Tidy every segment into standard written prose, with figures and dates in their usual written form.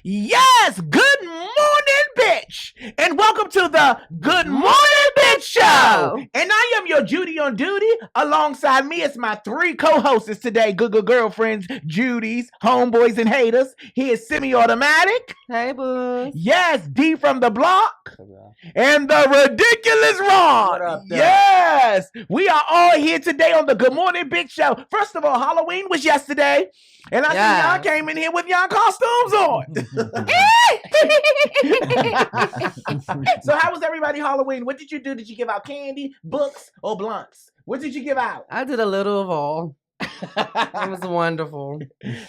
Yes, good morning, bitch. And welcome to the Good Morning Bitch Show. And I am your Judy on duty. Alongside me is my three co-hosts today, good girlfriends, Judy's, homeboys, and haters. He is semi-automatic. Hey, boo. Yes, D from the block. And the ridiculous Ron. What up, there? Yes, we are all here today on the Good Morning Bitch Show. First of all, Halloween was yesterday. And I see y'all came in here with y'all costumes on. So how was everybody Halloween? What did you do? Did you give out candy, books, or blunts? What did you give out? I did a little of all. It was wonderful.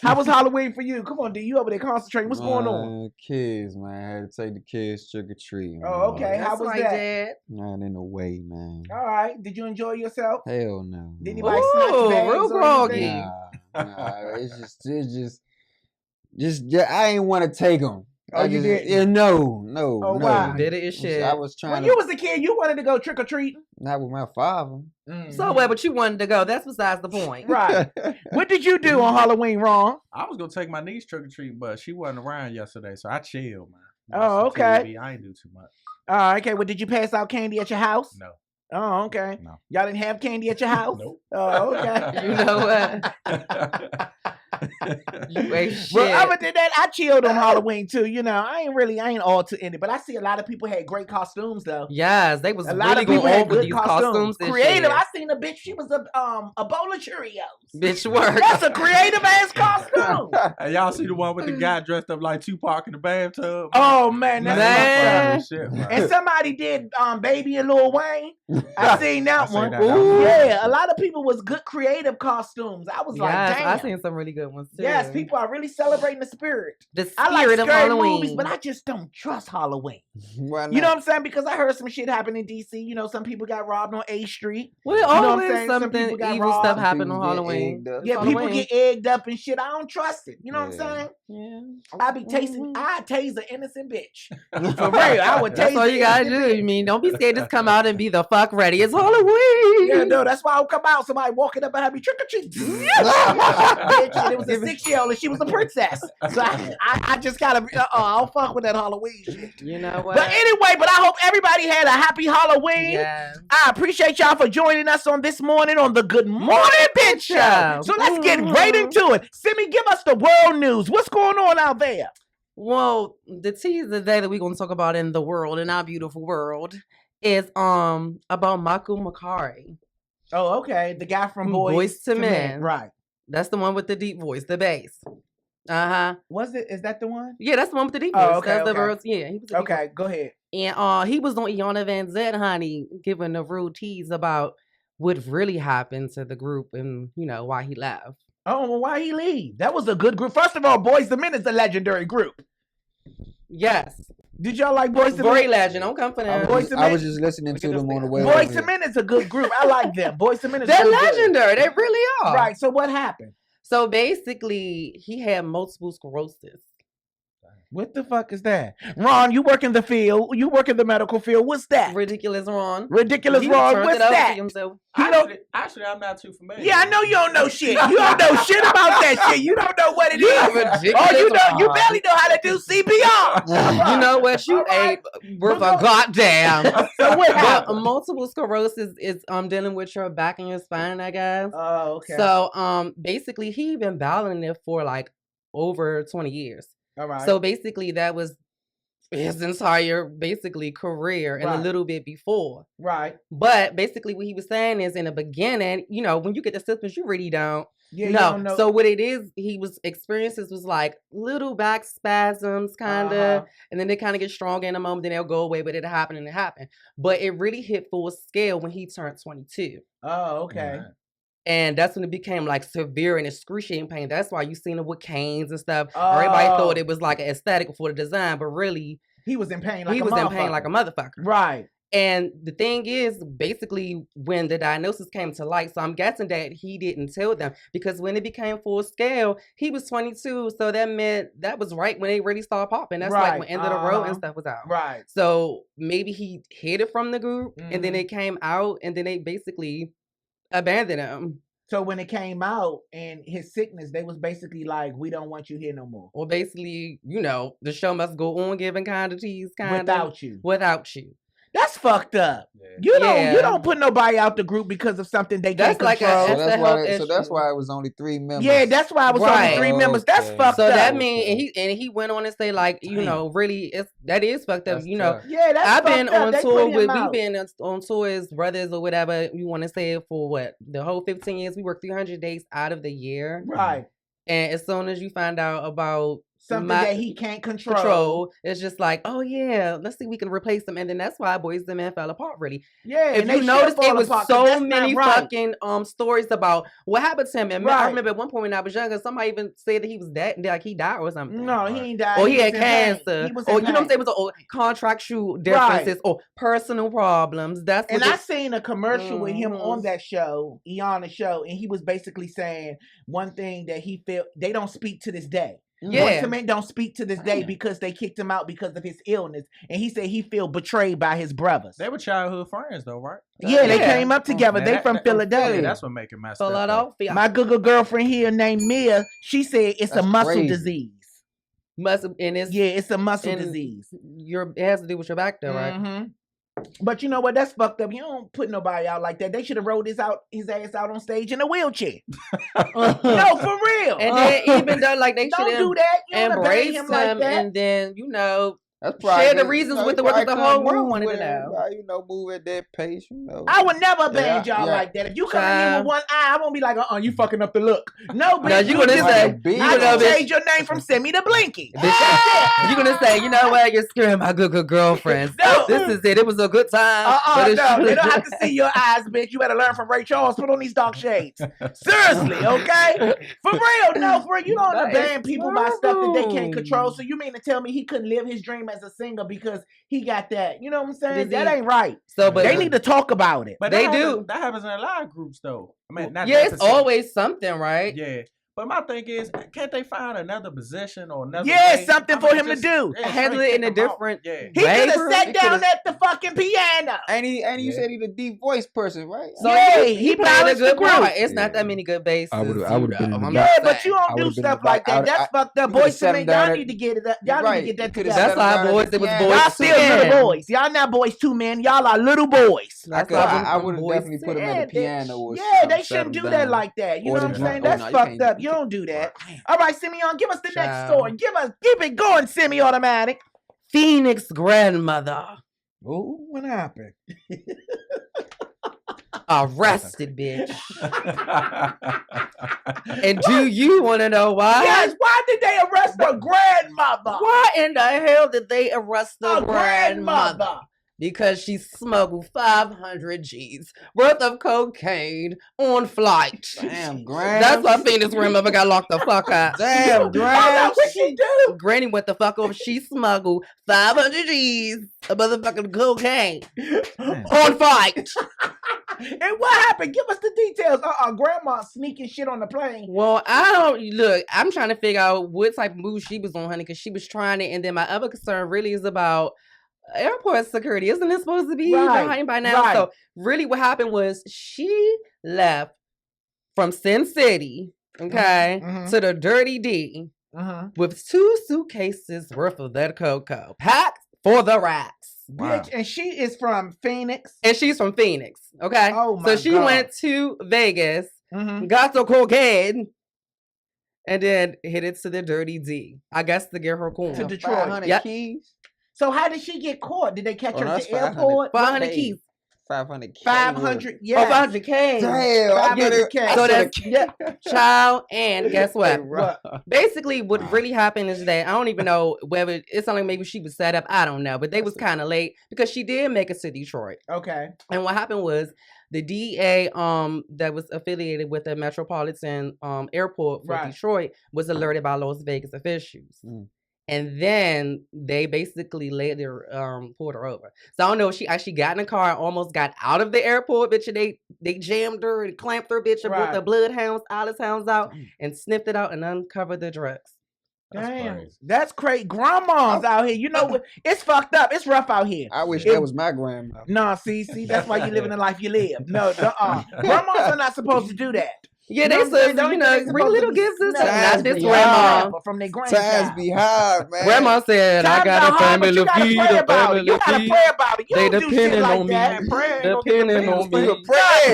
How was Halloween for you? Come on, D, you over there concentrating. What's going on? Kids, man. I had to take the kids trick or treat. Oh, okay. How was that? Dad. Not in a way, man. All right. Did you enjoy yourself? Hell no. Did anybody snatch bags real or groggy. anything? Nah, I ain't want to take them. Oh, you did? Yeah, no. Oh, wow. Did it as shit. I was trying When to. you was a kid, you wanted to go trick or treating. Not with my father. So what? But you wanted to go. That's besides the point. Right. What did you do on Halloween, Ron? I was gonna take my niece trick or treating, but she wasn't around yesterday, so I chilled, man. Oh, Watched some okay. TV. I ain't do too much. Okay. Well, did you pass out candy at your house? No. Oh, okay. No. Y'all didn't have candy at your house? Nope. Oh, okay. You know what? You ain't shit. Well, other than that, I chilled on Halloween too. You know, I ain't all too into it, but I see a lot of people had great costumes though. Yes, they was A lot really of people going had over good these costumes. costumes. This Creative. year. I seen a bitch. She was a bowl of Cheerios. Bitch work. That's a creative ass costume. Hey, y'all see the one with the guy dressed up like Tupac in the bathtub? Oh man, that's Man. my Shit, And somebody did Baby and Lil Wayne. I seen that one. that. That was Ooh. Yeah, a lot of people was good creative costumes. I was like, Yes, damn. I seen some really good ones too. Yes, people are really celebrating the spirit. The I like spirit of scary Halloween. movies, but I just don't trust Halloween. Why not? You know what I'm saying? Because I heard some shit happen in DC. You know, some people got robbed on A Street. Well, You know what I'm always saying? Some something people got evil robbed. stuff Some happened on people get Halloween. egged up. Yeah, Halloween. people get egged up and shit. I don't trust it. You know what I'm saying? Yeah. I be tasting. I tase an innocent bitch. For real, I would tase. That's all you gotta do. You mean, don't be scared. Just come out and be the fuck ready. It's Halloween. Yeah, no, that's why I'll come out. Somebody walking up behind me, trick or treat. Bitch, and it was a 6-year-old and she was a princess. So I just gotta. I'll fuck with that Halloween shit. You know what? But anyway, I hope everybody had a happy Halloween. Yes. I appreciate y'all for joining us on this morning on the Good Morning Bitch Show. So let's get right into it. Simi, give us the world news. What's going on out there? Well, the tease today that we're gonna talk about in the world, in our beautiful world, is about Michael Makari. Oh, okay. The guy from Boys to Men. Right. That's the one with the deep voice, the bass. Uh-huh. Was it? Is that the one? Yeah, that's the one with the deep voice. Oh, okay, That's the okay. words. Yeah, he was the deep Okay, go ahead. And he was on Iana Van Zet, honey, giving the real tease about what really happened to the group and, you know, why he left. Oh, well, why he leave? That was a good group. First of all, Boys to Men is a legendary group. Yes. Did y'all like Boys to Men? Great legend. Don't come for them. Boys to I Men. was just listening to them on the way. Boys over to here. Men is a good group. I like them. Boys to Men is They're really good. legendary. They really are. Right. So what happened? So basically, he had multiple sclerosis. What the fuck is that? Ron, you work in the field. You work in the medical field. What's that? Ridiculous, Ron. Ridiculous, He Ron. turned What's it over to that? himself. You know, Actually, I'm not too familiar. yeah, I know you don't know shit. You don't know shit about that shit. You don't know what it is. ridiculous, Oh, you know, you Ron. barely know how to do CPR. You know what? You All right. ain't worth a goddamn. So what But happened? multiple sclerosis is dealing with your back and your spine, I guess. Oh, okay. So basically he been battling it for like over 20 years. All right. So basically that was his entire basically career and a Right. little bit before. right. But basically what he was saying is in the beginning, you know, when you get the symptoms, you really don't. Yeah, you No. don't know. So what it is, he was experiences was like little back spasms kind of, Uh-huh. and then they kind of get stronger in a moment, then they'll go away, but it happened and it happened. But it really hit full scale when he turned 22. Oh, okay. Right. And that's when it became like severe and excruciating pain. That's why you seen it with canes and stuff. Everybody Oh. thought it was like an aesthetic for the design, but really He was in pain like he a was in pain motherfucker. like a motherfucker. Right. And the thing is, basically, when the diagnosis came to light, so I'm guessing that he didn't tell them because when it became full scale, he was 22. So that meant that was right when they really started popping. That's like Right. when End of the Road and Uh-huh. stuff was out. Right. So maybe he hid it from the group and then Mhm. it came out and then they basically abandoned him. So when it came out and his sickness, they was basically like, we don't want you here no more. Well, basically, the show must go on giving kind of tease, Without you. Without you. That's fucked up. Yeah. You don't put nobody out the group because of something they can't control. So that's why it was only 3 members. Yeah, that's why it was only 3 members. That's fucked up. So that means he went on to say like, really, that is fucked up. Tough. Yeah, that's I've fucked been up. on They tour put him with out. we've been on tour as brothers or whatever you want to say it for what the whole 15 years. We work 300 days out of the year, Right. And as soon as you find out about something that he can't control, it's just like, oh yeah, let's see if we can replace them, and then that's why Boys the Men fell apart. Really, yeah. If you notice, it was so many fucking stories about what happened to him. And I remember at one point when I was younger, somebody even said that he was dead, like he died or something. No, he ain't died. Or he had cancer, or you know what I'm saying, it was contractual differences or personal problems. That's what I seen a commercial with him on that show, on the show, and he was basically saying one thing that he felt they don't speak to this day. Yeah, Boyz II Men don't speak to this day because they kicked him out because of his illness, and he said he feel betrayed by his brothers. They were childhood friends though, right? Yeah, they came up together. They from Philadelphia. That's what make it messed up. Philadelphia. My good girlfriend here named Mia, she said it's a muscle disease. It's a muscle disease. It has to do with your back though, right? Mm-hmm. But you know what? That's fucked up. You don't put nobody out like that. They should have rolled his ass out on stage in a wheelchair. No, for real. And then even though like they don't should do that, you embrace him like that. and then that's share the reasons with what the whole world wanted to know. Move at that pace. I would never abandon y'all like that. If you come in here with one eye, I won't be like, you fucking up the look. No, bitch. You're gonna say, I gonna change your name from Semi to Blinky. You're gonna say, you know what? You're scaring my good girlfriends. No. This is it. It was a good time. No, they don't have to see your eyes, bitch. You better learn from Ray Charles. Put on these dark shades. Seriously, okay? For real, no, for real. You don't abandon people by stuff that they can't control. So you mean to tell me he couldn't live his dream as a singer because he got that? You know what I'm saying? That ain't right. So, but they need to talk about it. But they do. That happens in a lot of groups, though. I mean, it's always something, right? Yeah. But my thing is, can't they find another position or another? Something for him to do. Handle it in a different. He could have sat down at the fucking piano. And you said he's a deep voice person, right? So he played a good part. It's not that many good basses. I would have been. But you don't do stuff like that. That's fucked up. Boys to Men, y'all need to get it up. Y'all need to get that together. That's why boys. It was boys. Y'all still little boys. Y'all not boys to men. Y'all are little boys. I would have definitely put him at the piano. Or they shouldn't do that like that. You know what I'm saying? That's fucked up. You don't do that. All right, Simeon, give us the next story. Keep it going, Semi-Automatic. Phoenix grandmother. Oh, what happened? Arrested, bitch. And do you want to know why? Yes, why did they arrest the grandmother? Why in the hell did they arrest the grandmother? Because she smuggled 500 G's worth of cocaine on flight. Damn, Granny. That's why Phoenix grandmother got locked the fuck out. Damn, Granny. That's what she do. Granny went the fuck over. She smuggled 500 G's of motherfucking cocaine on flight. And what happened? Give us the details. Grandma sneaking shit on the plane. Well, I'm trying to figure out what type of move she was on, honey, because she was trying it. And then my other concern really is about airport security. Isn't it supposed to be behind by now? So really what happened was she left from Sin City, to the Dirty D with 2 suitcases worth of that cocoa packed for the racks. Wow. Bitch, and she is from Phoenix. And she's from Phoenix, okay? Oh my So she went to Vegas, got the cocaine, and then hit it to the Dirty D. I guess to get her coin. To Detroit. 500 keys? So how did she get caught? Did they catch her at the airport? 500 keys. 500 K. 500, yeah. 500 K. Damn. 500 K. So that's child, and guess what? Basically, what really happened is that I don't even know whether it's something maybe she was set up. I don't know, but they was kind of late because she did make it to Detroit. Okay. And what happened was the DA that was affiliated with the Metropolitan Airport for Detroit was alerted by Las Vegas officials. And then they basically pulled her over. So I don't know if she actually got in the car, almost got out of the airport, bitch. And they jammed her and clamped her, bitch, and brought the bloodhounds, Alice hounds out and sniffed it out and uncovered the drugs. Damn, that's crazy. Grandma's out here. You know what? It's fucked up. It's rough out here. I wish that was my grandma. No, see, that's why you living the life you live. No, grandmas are not supposed to do that. Yeah, they You know what I'm said, saying? you They know, supposed bring to little be gifts and stuff. snatched Not this me grandma. But from their Times grandchild. be hard, man. Grandma said, I Times got are a hard, but family you to gotta feed, pray a about it. family You to gotta feed. pray about it. You They don't do shit depending like on me. that. Man, prayer ain't gonna get the Depending bills on me. paid.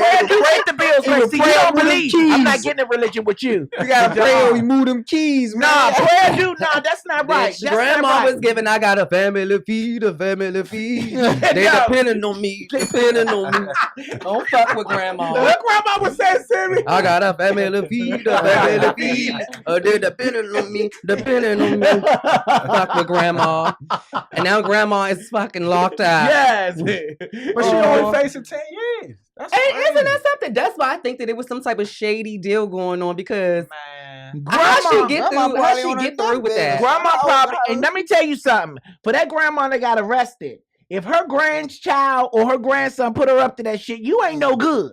Prayer do get the bills Even paid. See, you prayer don't move them believe. I'm not keys. getting in religion with you. You gotta pray or you move them keys, man. Nah, prayer do. Nah, that's not right. Bitch, That's grandma not right. was giving, I got a family to feed, a family to feed. They No. depending on me, depending on me. Don't fuck with grandma. What grandma was saying, Sammy? I got a family to feed, a family to feed. They depending on me, depending on me. Fuck with grandma. And now grandma is fucking locked out. Yes. But she Oh. only facing 10 years. That's Hey, crazy. isn't that something? That's why I think that it was some type of shady deal going on because Man. how she Grandma, get Grandma through? How probably she on her get through with deathbed. that? grandma Oh, probably, God. and let me tell you something. For that grandma that got arrested, if her grandchild or her grandson put her up to that shit, you ain't no good.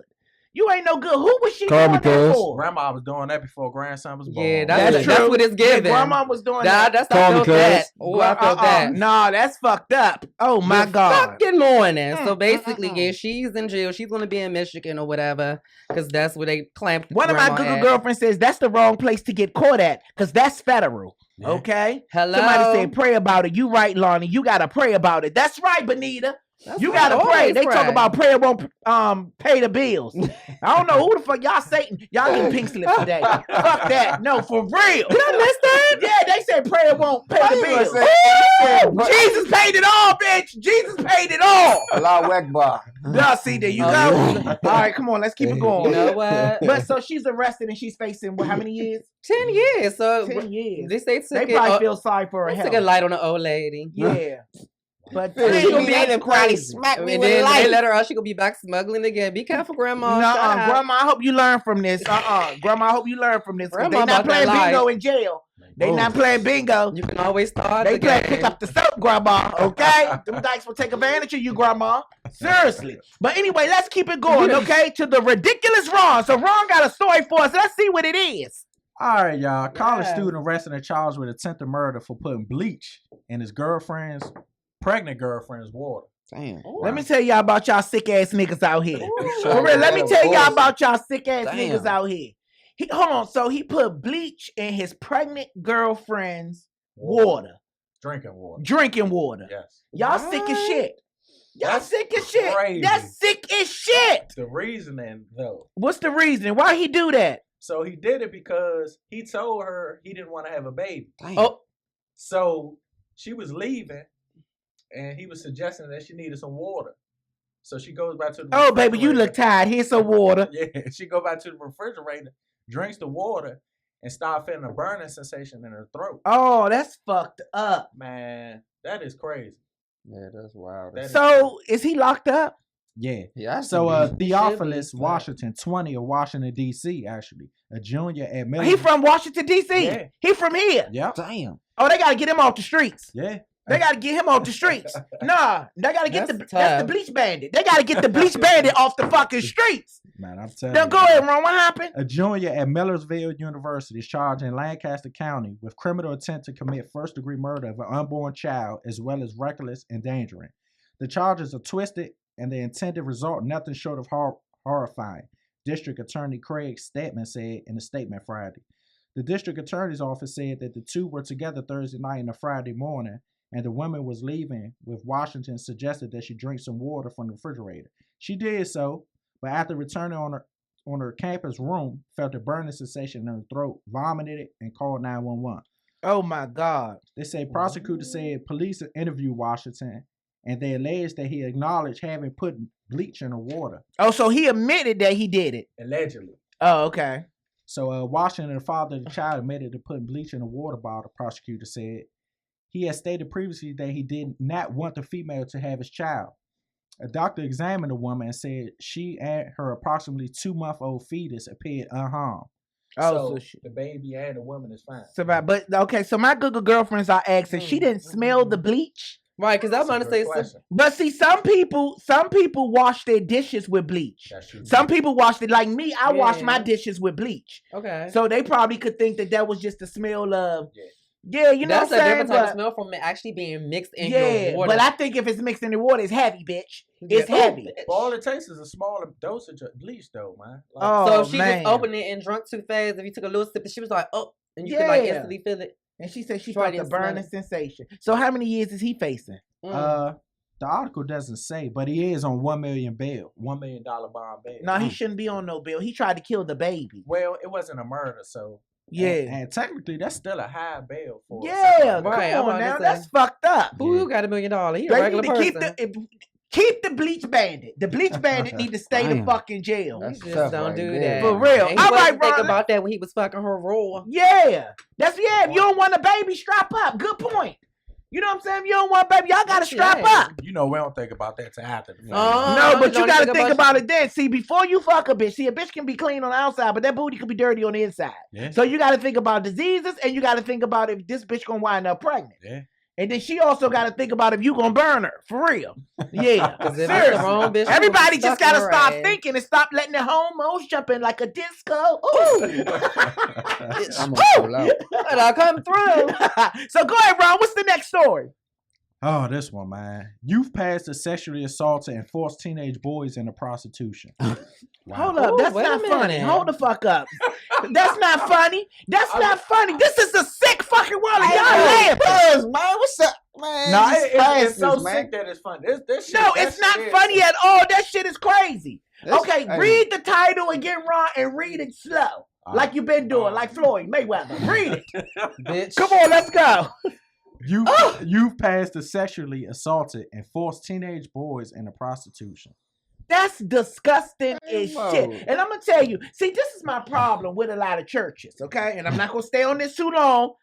You ain't no good. Who was she Call me, doing that cuz. for? Grandma was doing that before grandson was born. Yeah, That's that's true. what it's Yeah, giving. grandma was doing That, that. that's I Call me, felt that. cuz. Oh, I felt that. Nah, that's fucked up. Oh my The God. fucking morning. So Mm, basically, mm, mm. yeah, she's in jail. She's gonna be in Michigan or whatever, because that's where they clamped. One of my grandma Google at. girlfriends says that's the wrong place to get caught at because that's federal. Yeah. Okay? Hello. Somebody said pray about it. You right, Lonnie. You gotta pray about it. That's right, Benita. That's You right. gotta pray. Always They talk pray. about prayer won't pay the bills. I don't know who the fuck y'all Satan. Y'all get pink slips today. Fuck that. No, for real. Did I miss that? Yeah, they said prayer won't pay the bills. Jesus paid it all, bitch. Jesus paid it all. Allahu Akbar. Nah, see, there you go. Oh, All right, come on, let's keep it going. You know what? But so she's arrested and she's facing how many years? 10 years. So 10 years. they say They took probably it. feel sorry for her They took health. a light on the old lady. Yeah. But She she gonna be ain't that's probably crazy. smack And me then with a they light. let her out. She gonna be back smuggling again. Be careful, grandma. Shut Nuh-uh, up. Grandma, I hope you learn from this. Grandma, I hope you learn from this. 'Cause Grandma they not about that playing bingo life. in jail. They Oh. not playing bingo. You can always start. They the play game. pick up the soap, Grandma. Okay, them dykes will take advantage of you, Grandma. Seriously. But anyway, let's keep it going. Okay, to the ridiculous Ron. So Ron got a story for us. Let's see what it is. All right, y'all. College Yeah. student arrested and charged with attempted murder for putting bleach in his girlfriend's, pregnant girlfriend's water. Damn. Let me tell y'all about y'all sick ass niggas out here. Ooh. For real, let me tell y'all Bullshit. about y'all sick ass Damn. niggas out here. Hold on. So he put bleach in his pregnant girlfriend's water, Drinking water. drinking water. Yes. Y'all sick as What? shit. Y'all That's sick as shit. crazy. That's sick as shit. The reasoning, though. What's the reason? Why he do that? So he did it because he told her he didn't want to have a baby. Damn. Oh, So she was leaving, and he was suggesting that she needed some water. So she goes back to the Oh, baby, you look refrigerator. tired. Here's some water. Yeah, she go back to the refrigerator, drinks the water, and start feeling a burning sensation in her throat. Oh, that's fucked up. Man, that is crazy. Yeah, that's wild. That is So is he locked up? Yeah. Yeah. So Theophilus be, but- Washington, 20 of Washington, D.C., actually. A junior at Miller. He from Washington, D.C. Yeah. He from here. Yep. Damn. Oh, they gotta get him off the streets. Yeah. They gotta get him off the streets. Nah, they gotta get That's that's the tough. bleach bandit. They gotta get the bleach bandit off the fucking streets. Man, I'm telling Now you. go ahead, Ron. What happened? A junior at Millersville University is charged in Lancaster County with criminal intent to commit first-degree murder of an unborn child as well as reckless endangering. The charges are twisted and the intended result nothing short of horrifying, District Attorney Craig Stedman said in a statement Friday. The district attorney's office said that the two were together Thursday night and a Friday morning, and the woman was leaving with Washington suggested that she drink some water from the refrigerator. She did so, but after returning on her campus room, felt a burning sensation in her throat, vomited it, and called 911. Oh my God. They say prosecutors said police interviewed Washington, and they alleged that he acknowledged having put bleach in the water. Oh, so he admitted that he did it. Allegedly. Oh, okay. So Washington, the father of the child, admitted to putting bleach in a water bottle, the prosecutor said. He had stated previously that he did not want the female to have his child. A doctor examined the woman and said she and her approximately 2-month-old fetus appeared unharmed. Oh, so the baby and the woman is fine. but okay, so my Google girlfriends are asking, she didn't smell the bleach. right. Because I'm That's a gonna say good question. But see, some people wash their dishes with bleach. That's true. Some people wash it like me. I wash Yeah. my dishes with bleach. okay. So they probably could think that was just the smell of, Yeah. Yeah, you know That's what I'm a saying? different type of But, smell from it actually being mixed in yeah, your water. but I think if it's mixed in the water, it's heavy, bitch. It's Yeah. heavy. Ooh, bitch. But all it takes is a smaller dosage of bleach, though, man. Like, Oh, So if she man. just opened it and drunk too fast, if you took a little sip, she was like, oh, and you could like Yeah. instantly feel it. And she said she Try felt it the and smell burning it. sensation. So how many years is he facing? The article doesn't say, but he is on $1 million bail, $1 million bond bail. No, he shouldn't be on no bill. He tried to kill the baby. Well, it wasn't a murder, so Yeah. and technically that's still a high bail for. Yeah, Right, come I'm on about to now. say. That's fucked up. Who got $1 million? He a They regular need to person. keep the bleach bandit. The bleach bandit need to stay the Damn. fucking jail. You That's just tough don't right do there. that. For real. And he All right, wasn't thinking Ron. about that when he was fucking her raw. Yeah. If you don't want a baby, strap up. Good point. You know what I'm saying? If you don't want a baby, y'all gotta strap up. You know, we don't think about that till after the fact. No, but you don't gotta think think about about it then. See, before you fuck a bitch, a bitch can be clean on the outside, but that booty could be dirty on the inside. Yeah. So you gotta think about diseases, and you gotta think about if this bitch gonna wind up pregnant. Yeah. And then she also gotta think about if you gonna burn her. For real. Yeah. 'Cause if it's the Seriously. wrong bitch, Everybody she just gonna gotta suck stop her ass. thinking and stop letting the homos jump in like a disco. Ooh. I'm gonna pull out. And I come through. So go ahead, Ron. What's the next story? Oh, this one, man. Youth pastor sexually assaulted and forced teenage boys into prostitution. Hold up. Ooh, That's wait a not funny. minute. Hold the fuck up. That's not funny. That's not funny. This is a sick fucking world. and Y'all laughing. Buzz, man, what's up, man? No, These it's so pastors, man. sick that it's funny. This shit, No, that it's not shit is funny sick. at all. That shit is crazy. That's- Okay, hey, read the title again, Ron, and read it slow. Like you've been doing, like Floyd Mayweather. Read it. Bitch. Come on, let's go. Youth pastor sexually assaulted and forced teenage boys into prostitution. That's disgusting as Whoa. shit. And I'm gonna tell you, see, this is my problem with a lot of churches, okay? And I'm not gonna stay on this too long.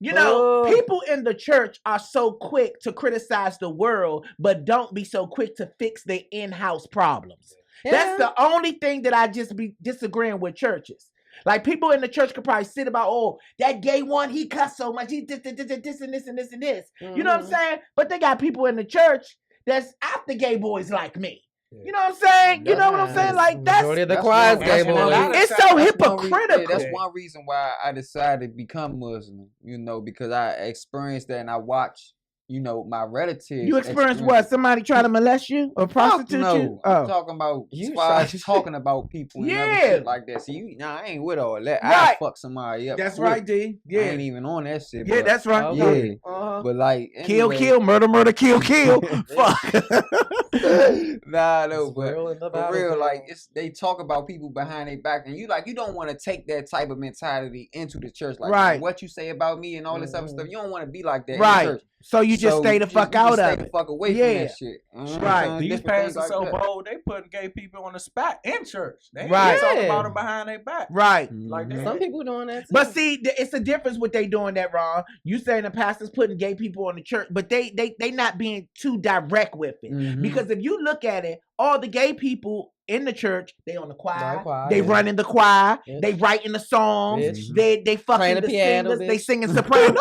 You know, people in the church are so quick to criticize the world, but don't be so quick to fix their in-house problems. That's the only thing that I just be disagreeing with churches. Like people in the church could probably sit about, oh, that gay one, he cussed so much, he did this and this and this and this. You know what I'm saying? But they got people in the church that's after gay boys like me. You know what I'm saying? You know what I'm saying? Like Majority of the that's choir's one- gay that's one- boys. It's so that's one hypocritical. yeah, that's one reason why I decided to become Muslim. You know, because I experienced that and I watched, you know, my relatives. You experienced what? Somebody try to molest you or prostitute no, you? I'm Oh. talking about You as far as shot- talking about people and other Yeah. shit like that. See, I ain't with all that. Right. I fuck somebody up. That's quick. right, D. I ain't even on that shit. Yeah, but, that's right. Okay. Yeah, Uh-huh. but like Kill, anyway, kill, murder, murder, kill, kill. Fuck. nah, no, It's but real in the for real, battlefield. like they talk about people behind their back, and you don't want to take that type of mentality into the church, like Right. what you say about me and all this other stuff. You don't want to be like that, Right. in the church. So you just So stay the fuck out stay of the it. fuck away Yeah. from that shit. You know what I'm Right. saying? These Different things pastors so like that. bold, they putting gay people on the spot in church. They ain't Right. talking Yeah. about them behind their back. Right. Like that. Some people doing that too. But see, it's a difference what they doing that wrong. You saying the pastors putting gay people on the church, but they not being too direct with it. Mhm. Because if you look at it, all the gay people in the church, they on the choir, The choir, they yeah. running the choir, Bitch. they writing the songs, Bitch. they fucking Playing the the piano, singers, they bitch. singing soprano,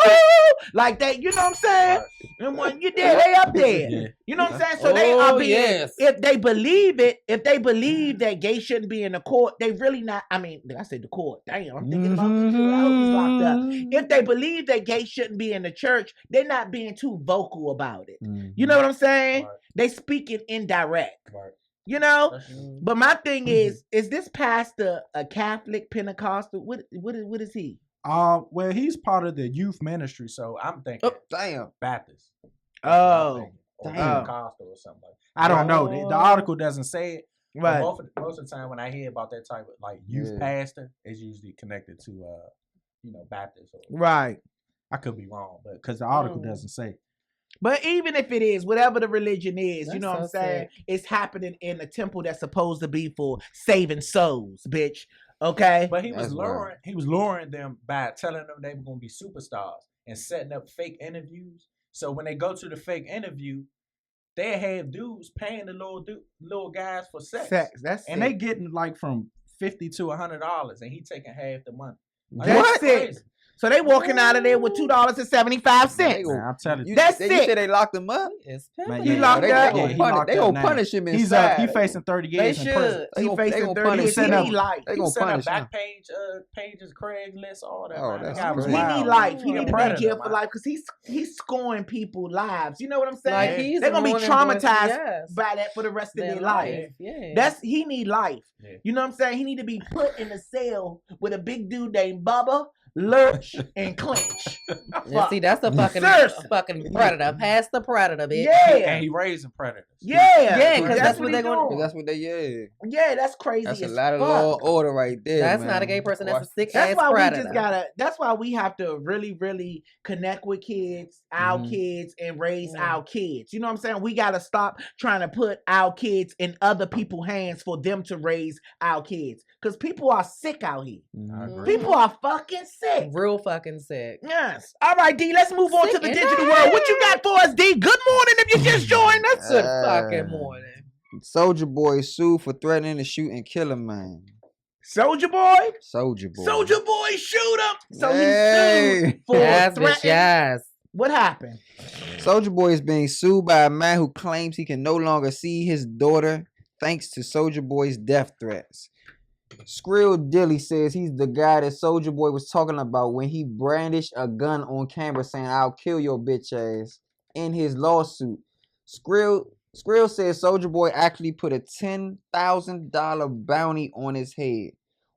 like that. You know what I'm saying? And when you there, they up there. Yeah. You know what I'm saying? So they are Oh, being. yes. If they believe it, if they believe that gay shouldn't be in the court, they really not. I mean, I said the court. Damn, I'm thinking about the shit. I hope he's locked up. If they believe that gay shouldn't be in the church, they're not being too vocal about it. You know what I'm saying? Right. They speaking indirect. Right. You know? That's- But my thing is this pastor a Catholic, Pentecostal? What is he? Well, he's part of the youth ministry, so I'm thinking Damn. Baptist. Oh, Or damn. Pentecostal or something like that. I don't know. The article doesn't say it. But right. most of the time when I hear about that type of like youth Yeah. pastor, it's usually connected to Baptist. Or, Right. I could be wrong, but because the article Mm. doesn't say. But even if it is, whatever the religion is, you That's know what I'm so saying? sick. It's happening in a temple that's supposed to be for saving souls, bitch. Okay? But he was That's luring. wild. He was luring them by telling them they were going to be superstars and setting up fake interviews. So when they go to the fake interview, they have dudes paying the little guys for sex, That's and sick. they getting like from $50 to $100, and he taking half the money. Like, That's that's sick. crazy. So they walking out of there with $2.75. Man, I'm telling you. That's You sick. said they locked him up? It's Man, He yeah, locked they, up. They Yeah, he gonna locked punish, they up gonna now. punish him He's inside. he facing 30 They years in prison. should. They He gonna- they facing gonna 30 punish years. He him. need life. They He gonna was sending punish him. back pages, Craigslist, all that. Oh, man. that's That guy was crazy. He wild. need life. He He need a to be in predator, jail for man. life because he's scoring people lives. You know what I'm saying? Like he's They're gonna be ruining traumatized boys' yes. by that for the rest of their life. Yeah. He need life. Yeah. You know what I'm saying? He need to be put in a cell with a big dude named Bubba, Lurch, and Clinch. Yeah, see, that's a Seriously. fucking predator. Pass the predator, bitch. Yeah. And he raising predators. Yeah, because that's what he they're gonna- doing. That's what they, yeah. Yeah, that's crazy. That's a as lot of fuck. law and order right there. That's man. not a gay person. That's a sick That's ass why predator. we just gotta. That's why we have to really, really connect with kids, our Mhm. kids, and raise Mm. our kids. You know what I'm saying? We gotta stop trying to put our kids in other people's hands for them to raise our kids. Because people are sick out here. Mhm. People are fucking sick. real fucking sick. Yes. All right, D. Let's move on to Sick the in digital the world. What you got for us, D? Good morning. If you just joined us. Good fucking morning. Soldier Boy sued for threatening to shoot and kill a man. Soldier Boy. Soldier Boy. Soldier Boy, shoot him. So he Hey. sued for Yes, bitch, threatening. yes. What happened? Soldier Boy is being sued by a man who claims he can no longer see his daughter thanks to Soldier Boy's death threats. Skrill Dilly says he's the guy that Soldier Boy was talking about when he brandished a gun on camera saying, "I'll kill your bitch ass," in his lawsuit. Skrill says Soldier Boy actually put a $10,000 bounty on his head.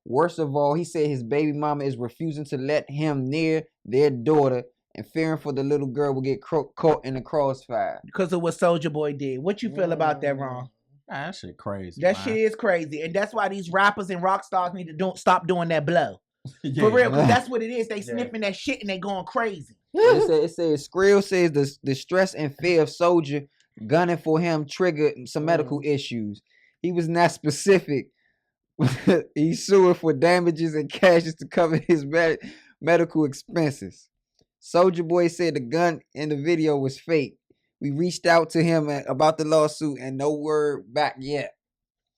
Worst of all, he said his baby mama is refusing to let him near their daughter and fearing for the little girl will get caught in the crossfire. Because of what Soldier Boy did. What you feel about that, Ron? Man, that shit crazy. That man. shit is crazy. And that's why these rappers and rock stars need to stop doing that blow. Yeah. For real, because that's what it is. They sniffing that shit and they going crazy. It says Skrill says the stress and fear of Soldier gunning for him triggered some medical issues. He was not specific. He's suing for damages and cashes to cover his medical expenses. Soldier Boy said the gun in the video was fake. We reached out to him about the lawsuit and no word back yet.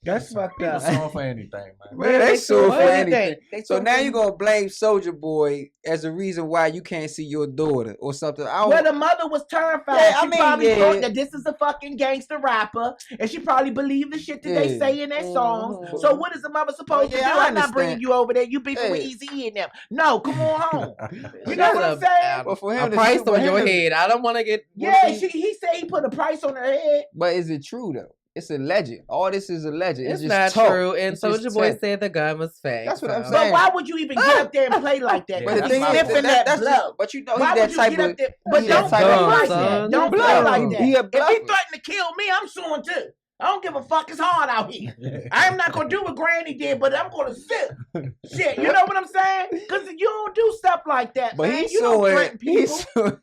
That's fucked People up. suing for anything, man. Man, they suing for What do you anything. think? So now you're gonna blame Soldier Boy as a reason why you can't see your daughter or something. I don't, Well, the mother was terrified. Yeah, I She mean, probably yeah. thought that this is a fucking gangster rapper, and she probably believed the shit that they Yeah. say in their songs. Mhm. So what is the mother supposed Yeah, to do? I I'm not bringing understand. you over there. You beefing with Hey. Eazy-E and them. No, come on home. You know That's what I'm a- saying? but for A him to price sue- for on him your to- head. I don't want to get. Yeah, he said he put a price on her head. But is it true though? It's alleged. All this is alleged. It's just not talk. true. And It's just Soldier Boy talk. said the gun was fake. That's what I'm so- saying. But why would you even get up there and play like that? Yeah, But Because the that's he's thing my is, sniffing that, that that's blood. just, but you know, Why he's would that you type get of. up there? But he's don't that play type of- like son. that. Don't He play a like bluffer. that. He a If he bluffer. threatened to kill me, I'm suing too. I don't give a fuck. It's hard out here. I am not gonna do what Granny did, but I'm gonna sue. Shit, you know what I'm saying? Because you don't do stuff like that, But man. he's You don't suing. threaten people. He's suing.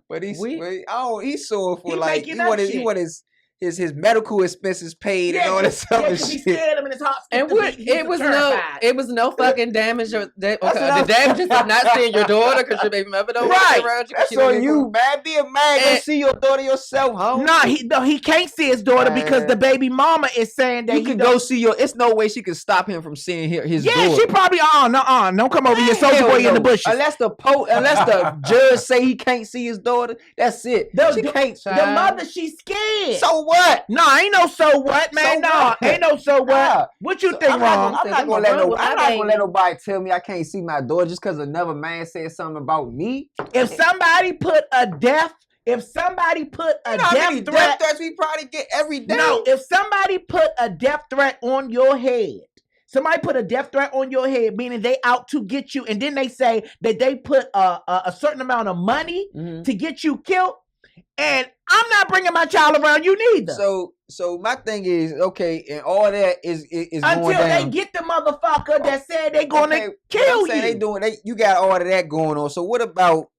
But he's. He's suing for He like making he up want shit. his medical expenses paid and all this yeah, other 'cause he shit. scared him in his heart. And what, it was no fucking damage. Or that, That's okay, what the I'm damage is not seeing your daughter because your baby mother don't Right. want around you. 'cause That's she don't on get you, man. Be a man. Go And- see your daughter yourself, huh? No, he can't see his daughter because the baby mama is saying that You he can don't. go see your. It's no way she can stop him from seeing his Yeah, daughter. she probably don't come over here, Soldier Hell Boy in the no. bushes. Unless the judge say he can't see his daughter, that's it. She can't. The mother, she's scared. So what? No, ain't no so what, man. So no, what? ain't no so what. Nah. What you So think, I'm not Ron? gonna- I'm not gonna let nobody tell me I can't see my daughter just because another man said something about me. If somebody put a death threat. Death threats we probably get every day. No, if somebody put a death threat on your head, somebody put a death threat on your head, meaning they out to get you, and then they say that they put a certain amount of money to get you killed, and I'm not bringing my child around you neither. So my thing is, okay, and all that is until going down. they get the motherfucker that said they gonna kill I'm saying you. you got all of that going on. So what about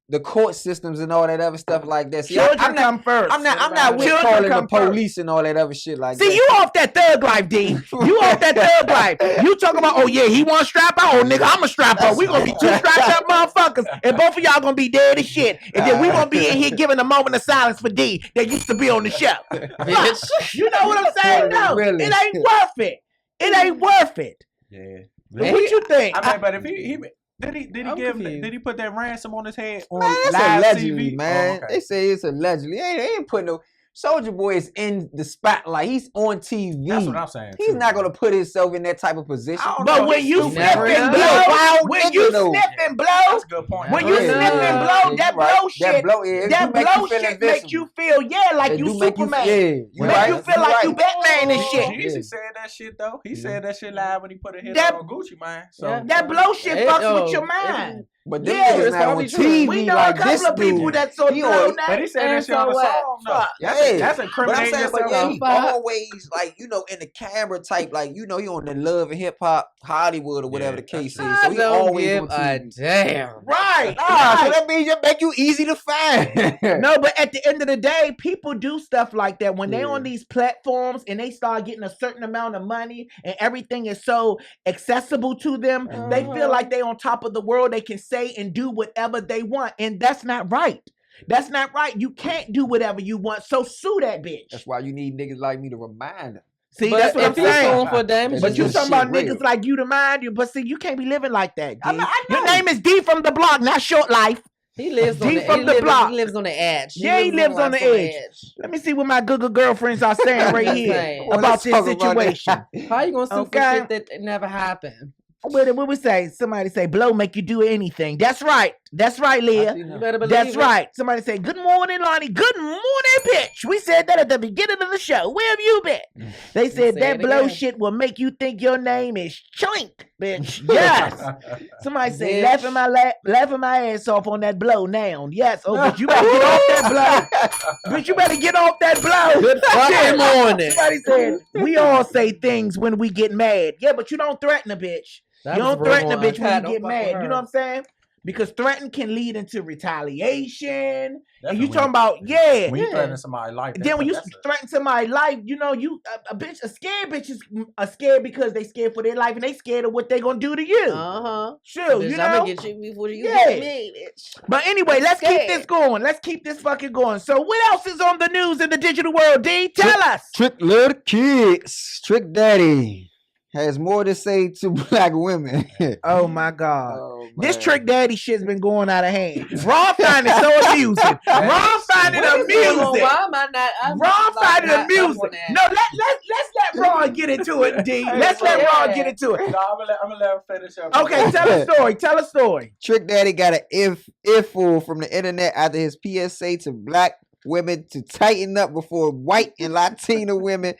the court systems and all that other stuff like that? See, Children come first. I'm not with Children calling the come first. police and all that other shit like that. See, you off that thug life, D. You off that thug life. You talking about, oh yeah, he want to strap out? Oh nigga, I'm a strap up. We gonna be two strapped up motherfuckers, and both of y'all gonna be dead as shit. And then we gonna be in here giving a moment of silence for D that used to be on the show. Bitch. You know what I'm saying? No, Really? it ain't worth it. It ain't worth it. Yeah. What you think? I mean, but if he Did he I'm give? confused. Did he put that ransom on his head on Man, that's live allegedly, TV? man. Oh, okay. They say it's allegedly. They ain't putting no. Soldier Boy is in the spotlight. He's on TV. That's what I'm saying. He's too, not man. gonna put himself in that type of position. I don't But know, when he's you stupid. sniff never and know. blow, Wild when nigga, you though. sniff and blow, That's a good point. when Never you know. sniff and blow, Yeah, that you right. blow shit, That blow, yeah, that do make you blow feel shit invincible. make you feel, like It you do make Superman. You, yeah, you Make right. you feel like you right. Batman and shit. Jeezy said that shit though. He Yeah. said that shit live when he put a hit That- on Gucci, man. So Yeah. That blow shit It- fucks oh, with your it- mind. But them Yeah, niggas it's not on probably true. TV We know like a couple this of people dude. that so He blow on- that. but he said And that shit on the so what? song though. Fuck. That's Yeah. incriminating But I'm saying, yourself. but yeah, he Fuck. always like in the camera type, like he on the Love and Hip Hop Hollywood or whatever the case is. I So he don't always give on a TV. Right. So right. that means it make you easy to find. No, but at the end of the day, people do stuff like that when they Yeah. on these platforms and they start getting a certain amount of money and everything is so accessible to them. They feel like they on top of the world. They can say and do whatever they want, and that's not right. That's not right. You can't do whatever you want. So sue that bitch. That's why you need niggas like me to remind them. See, But that's what I'm if he's saying. suing for damages, But you This talking about shit real. niggas like you to mind you. But see, you can't be living like that, D. I know. Your name is D from the block, not short life. he lives on D the, from he the lives, block. He lives on the edge. Yeah, he lives on the life edge. Let me see what my good girlfriends are saying right Just here saying. Well, about let's this talk about that. situation. How you gonna sue Okay. for shit that never happened? What we say? Somebody say blow make you do anything. That's right. That's right, Leah. You better believe That's it. right. Somebody say, good morning, Lonnie. Good morning, bitch. We said that at the beginning of the show. Where have you been? They said Say that it blow again. shit will make you think your name is Choink, bitch. Yes. Somebody say, Bitch. laughing my ass off on that blow now. Yes. Oh, but you better get off that blow. Bitch, you better get off that blow. Good fucking morning. Somebody said, we all say things when we get mad. Yeah, but you don't threaten a bitch. That You was don't threaten a real bitch when Uncut. you get Don't fuck with mad. her. You know what I'm saying? Because threaten can lead into retaliation. And you Definitely. talking about, yeah. When you Yeah. threaten somebody like that, Then when you that's a- threaten somebody's life, you know, a scared bitch is scared because they scared for their life and they scared of what they gonna do to you. Uh-huh. Sure, Bitch, you I'm know. gonna get you before you Yeah. get me, bitch. But anyway, I'm let's keep scared. this going. Let's keep this fucking going. So what else is on the news in the digital world, D? Tell us. Trick little kids. Trick Daddy has more to say to black women. Oh my God. Oh, This man. Trick Daddy shit's been going out of hand. Ron find it so amusing. Ron find it What is going on? amusing. Why am I not? I'm Ron like find it not up amusing. on that. No, let's let Ron get into it, D. Let's let Ron get into it. No, I'm gonna let him finish up. Okay, tell a story. Tell a story. Trick Daddy got an earful from the internet after his PSA to black women to tighten up before white and Latino women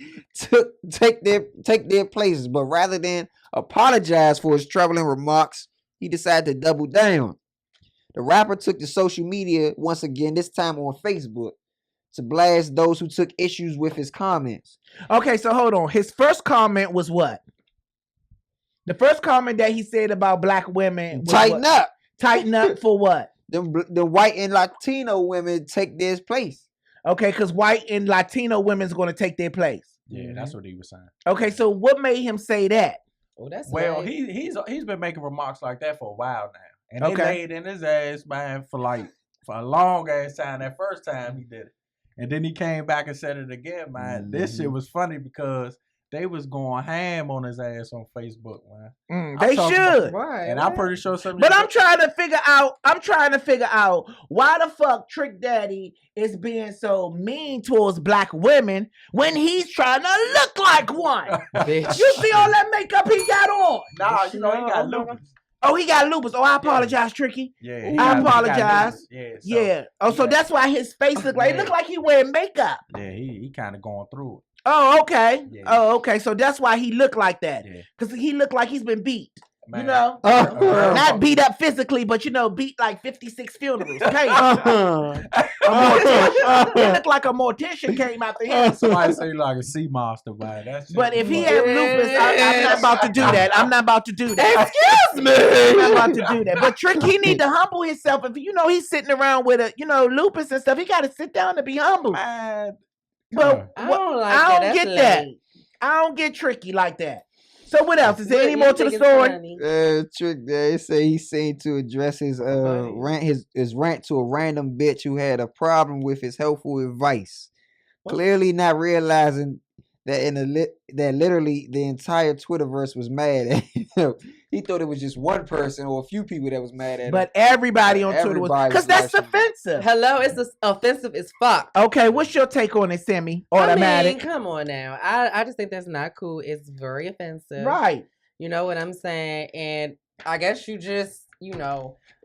take their places. But rather than apologize for his troubling remarks, he decided to double down. The rapper took to social media once again, this time on Facebook, to blast those who took issues with his comments. Okay, so hold on. His first comment was what? The first comment that he said about black women was Tighten what? up. Tighten up for what? The white and Latino women take their place. Okay, because white and Latino women's going to take their place. Yeah, that's what he was saying. Okay, so what made him say that? Oh, that's Well, lame. he's been making remarks like that for a while now, and they Okay. laid in his ass, man, for a long ass time. That first time he did it, and then he came back and said it again, man. This shit was funny because they was going ham on his ass on Facebook, man. They talking should. about- Right. And I'm pretty sure some. But I'm trying to figure out why the fuck Trick Daddy is being so mean towards black women when he's trying to look like one. Bitch. You see all that makeup he got on? Nah, you know he got No. lupus. Oh, he got lupus. Oh, I apologize, Tricky. Yeah, I he got apologize. lupus. Yeah, so, Yeah. Oh, so yeah. that's why his face look like it Yeah. look like he wearing makeup. Yeah, he kind of going through it. Oh, okay. Yeah. Oh, okay. So that's why he looked like that. Yeah, Because he looked like he's been beat. man. You know? Uh, Not beat up physically, but beat like 56 funerals. Okay. It looked like a mortician came after him. Somebody say like a sea monster, man. That's just- But if he had lupus, I'm not about to do that. I'm not about to do that. Excuse me. I'm not about to do that. But Trick, he need to humble himself. If he's sitting around with a lupus and stuff, he got to sit down to be humble. man. But I don't like I that. don't That's get that. lame. I get Tricky like that. So what else? Is there But any you more to the think it's story? funny. Trick Daddy say he's saying to address his rant his rant to a random bitch who had a problem with his helpful advice. Clearly not realizing that literally the entire Twitterverse was mad at him. He thought it was just one person or a few people that was mad at him. But everybody on Twitter was, because that's offensive. Hello, it's offensive as fuck. Okay, what's your take on it, Sammy? Automatic. I mean, come on now. I just think that's not cool. It's very offensive. Right. You know what I'm saying? And I guess you just,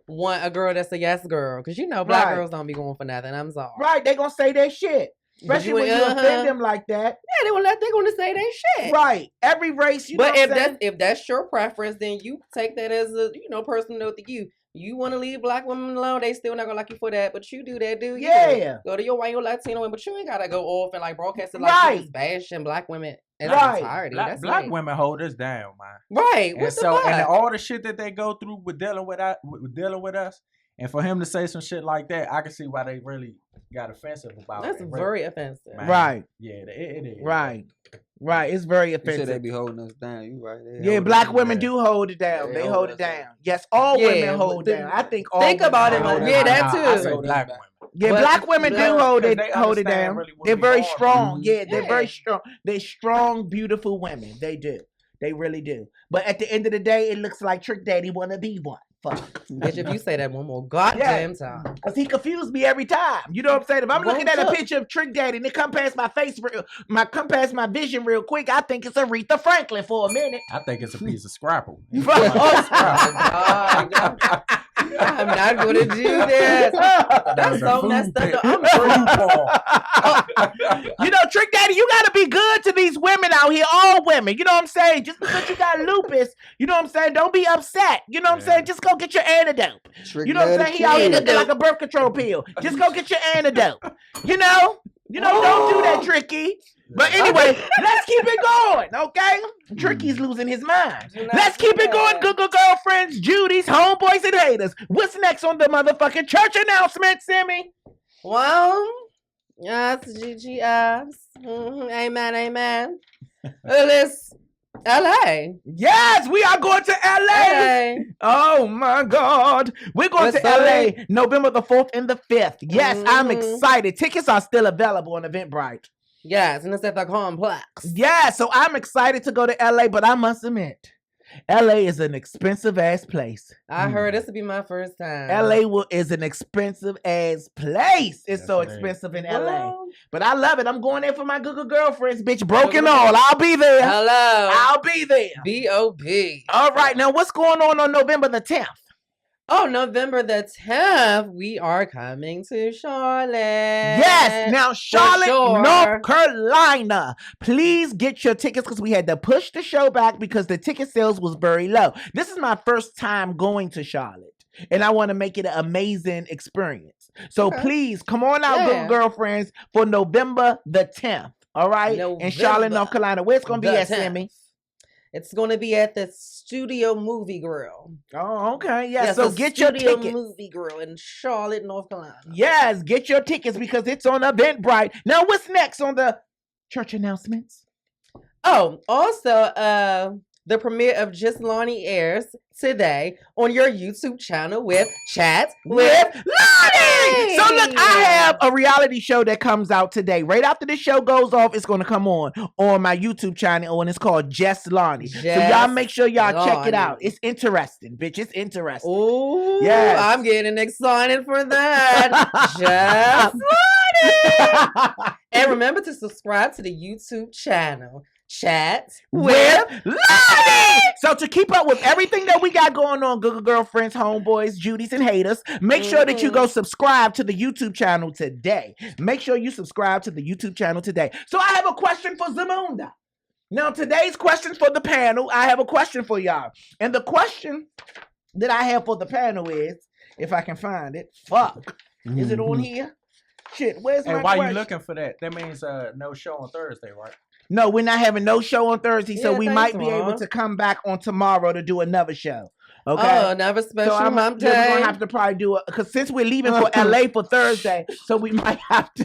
want a girl that's a yes girl. Because, black girls don't be going for nothing. I'm sorry. Right. They going to say their shit. Especially when you offend them like that. Yeah, they're going to say their shit. Right. Every race, But if that's your preference, then you take that as a, personal note to you. You want to leave black women alone, they still not going to like you for that. But you do that, do you? Yeah. Go to your white, your Latino women, but you ain't got to go off and broadcast it like you just bashing black women in entirety. Black women hold us down, man. Right. And all the shit that they go through with dealing with us, and for him to say some shit like that, I can see why they really got offensive about it. That's very offensive. Man. Right. Yeah, it is. Right. Right. It's very offensive. You said they be holding us down. You right there. Yeah, black women do hold it down. They hold it down. Yes, all women hold down. I think all think about it. Yeah, that too. I say black women. Yeah, black women do hold it down. Really they're very strong. Yeah, they're very strong. They're strong, beautiful women. They do. They really do. But at the end of the day, it looks like Trick Daddy wanna be one. Fuck. Bitch, if you say that one more goddamn time. Because he confused me every time. You know what I'm saying? If I'm looking at a picture of Trick Daddy and it come past my face, come past my vision real quick, I think it's Aretha Franklin for a minute. I think it's a piece of Scrapple. I'm not going to do this. That's so messed up. Trick Daddy, you got to be good to these women out here, all women. You know what I'm saying? Just because you got lupus, you know what I'm saying? Don't be upset. You know what I'm saying? Just go get your antidote. You know what I'm saying? He out here looking like a birth control pill. Just go get your antidote. Don't do that, Tricky. But anyway, let's keep it going, okay? Tricky's losing his mind. Let's keep it going, Google girlfriends, Judy's, homeboys, and haters. What's next on the motherfucking church announcement, Sammy? Well, yes, GGS. Amen. It's LA. Yes, we are going to LA. Oh my God. We're going to LA November the 4th and the 5th. Yes, I'm excited. Tickets are still available on Eventbrite. Yes, and it's at the complex. Yeah, so I'm excited to go to LA, but I must admit, LA is an expensive ass place. I heard this will be my first time. LA is an expensive ass place. It's so expensive in LA. But I love it. I'm going there for my Google girlfriends, bitch. Broken all. I'll be there. Hello. I'll be there. B.O.B. All right. Now, what's going on November the 10th? Oh, November the 10th, we are coming to Charlotte. Yes. Now, Charlotte, North Carolina. Please get your tickets because we had to push the show back because the ticket sales was very low. This is my first time going to Charlotte, and I want to make it an amazing experience. So please come on out, Google girlfriends, for November the 10th. All right? In Charlotte, North Carolina. Where it's going to be at, Sammy? It's going to be at the Studio Movie Grill. Oh, okay. Yeah, so get your tickets. Studio Movie Grill in Charlotte, North Carolina. Yes, get your tickets because it's on Eventbrite. Now, what's next on the church announcements? Oh, also, the premiere of Just Lonnie airs today on your YouTube channel with Chat with Lonnie. So look, I have a reality show that comes out today. Right after the show goes off, it's going to come on my YouTube channel, and it's called Just Lonnie. So y'all make sure y'all check it out. It's interesting, bitch. It's interesting. Oh, yes. I'm getting excited for that. Just Lonnie. And remember to subscribe to the YouTube channel. Chat with Lonnie. So to keep up with everything that we got going on, Google girlfriends, homeboys, Judy's, and haters, make sure that you go subscribe to the YouTube channel today. Make sure you subscribe to the YouTube channel today. So I have a question for Zamunda. Now today's question for the panel, I have a question for y'all. And the question that I have for the panel is, if I can find it, is it on here? Shit, where's my question? Why you looking for that? That means no show on Thursday, right? No, we're not having no show on Thursday, so we might be able to come back on tomorrow to do another show. Okay. Oh, another special hump day. We're gonna have to probably do because since we're leaving for LA for Thursday, so we might have to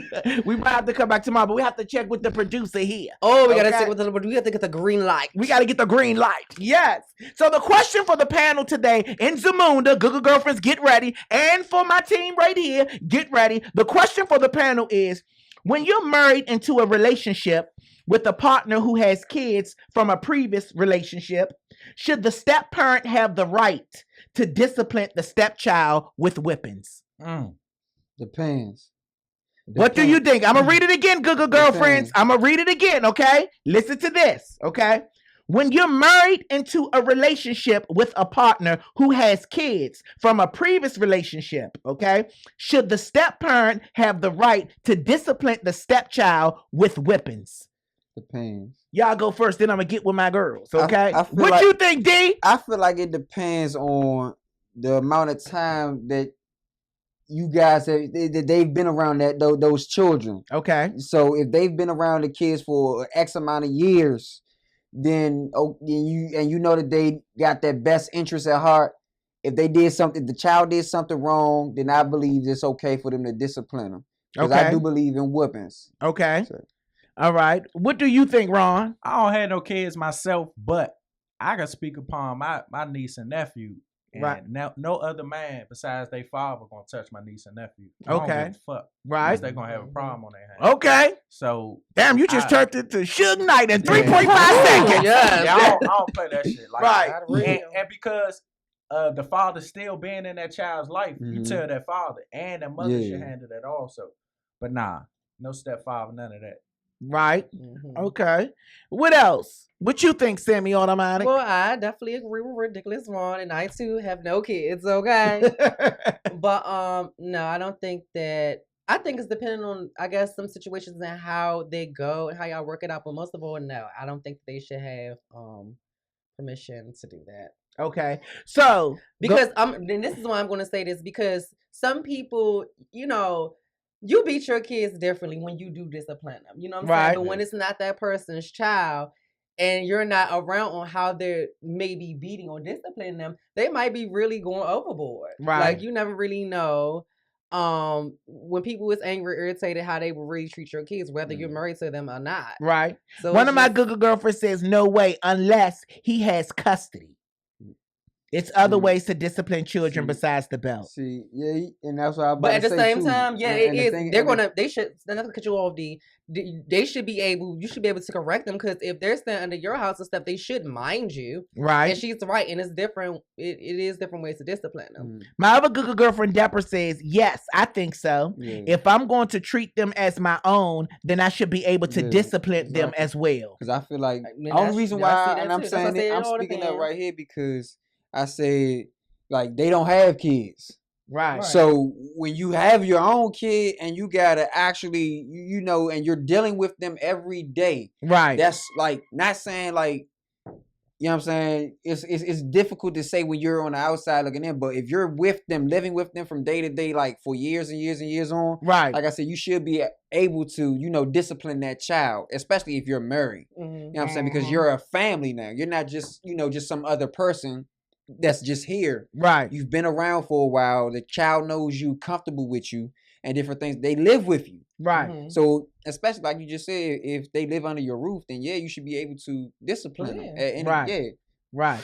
come back tomorrow. But we have to check with the producer here. Oh, we gotta check with we have to get the green light. We gotta get the green light. Yes. So the question for the panel today in Zamunda, Google girlfriends, get ready, and for my team right here, get ready. The question for the panel is, When you're married into a relationship with a partner who has kids from a previous relationship, should the step parent have the right to discipline the stepchild with whippings? Depends. What do you think? I'm going to read it again, Google girlfriends. I'm going to read it again, okay? Listen to this, okay? When you're married into a relationship with a partner who has kids from a previous relationship, okay, should the step parent have the right to discipline the stepchild with whippings? Depends. Y'all go first, then I'm going to get with my girls, okay? I feel What like- you think, D? I feel like it depends on the amount of time that you guys have, that they've been around those children. Okay. So if they've been around the kids for X amount of years, then you know that they got their best interest at heart. If they did something, the child did something wrong, then I believe it's okay for them to discipline them. Because I do believe in whippings. Okay. So. All right. What do you think, Ron? I don't have no kids myself, but I can speak upon my niece and nephew. And Right. no other man besides their father gonna touch my niece and nephew. I don't Okay. give a fuck. Right. They're gonna have a problem on their hands. Okay. So Damn, you just turned it to Suge Knight in 3.5 Yeah. seconds. Yes. yeah, I don't play that shit. Like Right. and because the father still being in that child's life, you Mhm. tell that father and that mother Yeah. should handle that also. But nah, no stepfather, none of that. Right. Mhm. Okay. What else? What you think, Sammy Automatic? Well, I definitely agree with Ridiculous Ron, and I too have no kids. Okay, but no, I don't think that. I think it's depending on, I guess, some situations and how they go and how y'all work it out. But most of all, no, I don't think they should have permission to do that. Okay. So Because and this is why I'm going to say this, because some people, you beat your kids differently when you do discipline them. You know what I'm Right. saying? But when it's not that person's child and you're not around on how they're maybe beating or disciplining them, they might be really going overboard. Right. Like, you never really know when people is angry, irritated, how they will really treat your kids, whether you're married to them or not. right. So One it's of my just- Google girlfriends says no way unless he has custody. It's other ways to discipline children See. besides the belt. See, yeah, and that's what I'm about But at to the say, same too. time, yeah, And- it and the is. thing- They're and the- gonna. They should. Not to cut you off, they should be able. You should be able to correct them, because if they're staying under your house and stuff, they should mind you. Right. And she's right, and it's different. It is different ways to discipline them. My other Google girlfriend, Depper, says, yes, I think so. Yeah. If I'm going to treat them as my own, then I should be able to Yeah, discipline them exactly. as well. Because I feel like I mean, the only that's- reason I see why, that and I'm too. That's why I saying say it, it I'm all speaking up depends. right here because I said, like, they don't have kids. Right. So when you have your own kid and you gotta actually, and you're dealing with them every day, Right. that's like not saying like, you know what I'm saying? It's difficult to say when you're on the outside looking in, but if you're with them, living with them from day to day, like for years and years and years on, Right. like I said, you should be able to, discipline that child, especially if you're married. You know what I'm saying? Because you're a family now. You're not just, just some other person that's just here. Right. You've been around for a while. The child knows you, comfortable with you, and different things. They live with you. Right. Mhm. So, especially like you just said, if they live under your roof, then yeah, you should be able to discipline them. And Right. Yeah. Right.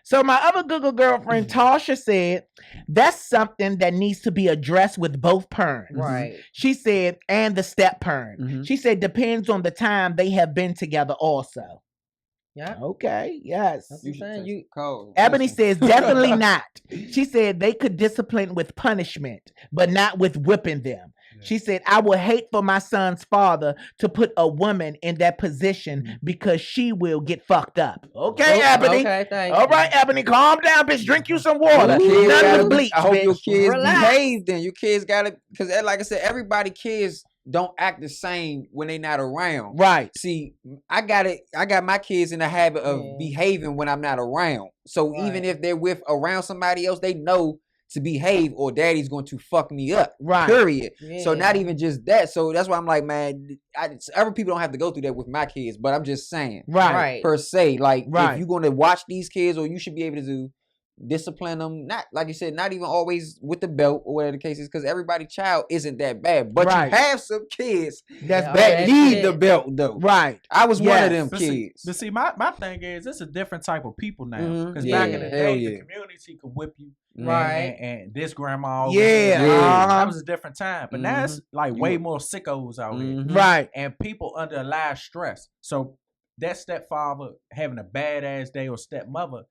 So my other Google girlfriend, Tasha, said that's something that needs to be addressed with both parents. Right. She said, and the step parent. Mhm. She said depends on the time they have been together also. Yeah. Okay. Yes. That's You what should I'm saying. test You the code. Ebony Listen. says definitely not. She said they could discipline with punishment, but not with whipping them. Yeah. She said, I would hate for my son's father to put a woman in that position because she will get fucked up. Okay, Ebony. Okay, thank All you. right, Ebony, calm down, bitch. Drink you some water. Your kids None gotta with be- bleach, I hope your bitch. kids Relax. behave then. Your kids gotta, because like I said, everybody kids don't act the same when they not around. Right. See, I got my kids in the habit of Yeah. behaving when I'm not around. So even Right. if they're with around somebody else, they know to behave or daddy's going to fuck me up. Right. Period. So not Yeah. even just that. So that's why I'm like, man, other people don't have to go through that with my kids, but I'm just saying Right. Right. per se, like Right. if you're going to watch these kids, or you should be able to discipline them. Not like you said, not even always with the belt or whatever the case is, because everybody's child isn't that bad. But Right. you have some kids That's Yeah, bad. that that's need it. the belt though. Right. I was one of Yes. them But kids. see, my thing is, it's a different type of people now. Mhm. Because Yeah, back in the hell day, yeah. the community could whip you. Right. And this grandma. over Yeah. here. Yeah. That was a different time. But now it's like way You- more sickos out here. Mhm. Right. And people under a lot of stress. So that stepfather having a badass day or stepmother,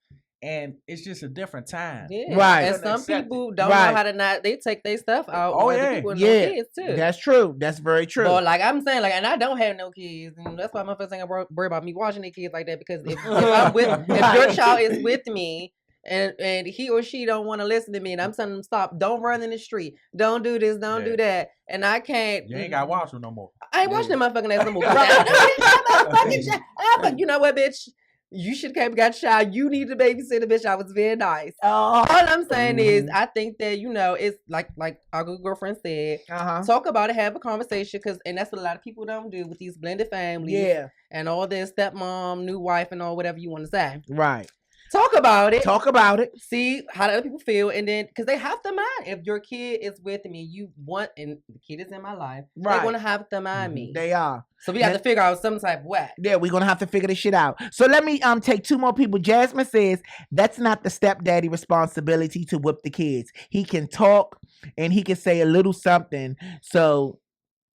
and it's just a different time. Yeah. Right. And Couldn't some accept people it. don't Right. know how to not. They take their stuff out. Oh, on other yeah. people and Yeah. their kids too. That's true. That's very true. But like I'm saying, like, and I don't have no kids, and that's why my first thing I worry about me watching their kids like that. Because if I'm with, if your Right. child is with me, and he or she don't want to listen to me, and I'm telling them stop, don't run in the street, don't do this, don't do that, and I can't. You ain't got to watch them no more. I ain't watching that motherfucking ass no more. You know what, bitch? You should have got child. You need to babysit the bitch. I was very nice. All I'm saying is, I think that it's like our good girlfriend said. Talk about it, have a conversation, and that's what a lot of people don't do with these blended families. Yeah. And all this stepmom, new wife, and all whatever you want to say. Right. Talk about it. Talk about it. See how the other people feel, and then because they have to mind if your kid is with me, and the kid is in my life, Right. they're gonna have to mind me. They are. So we have to figure out some type of way. Yeah, we're gonna have to figure this shit out. So let me take two more people. Jasmine says that's not the stepdaddy responsibility to whip the kids. He can talk and he can say a little something. So,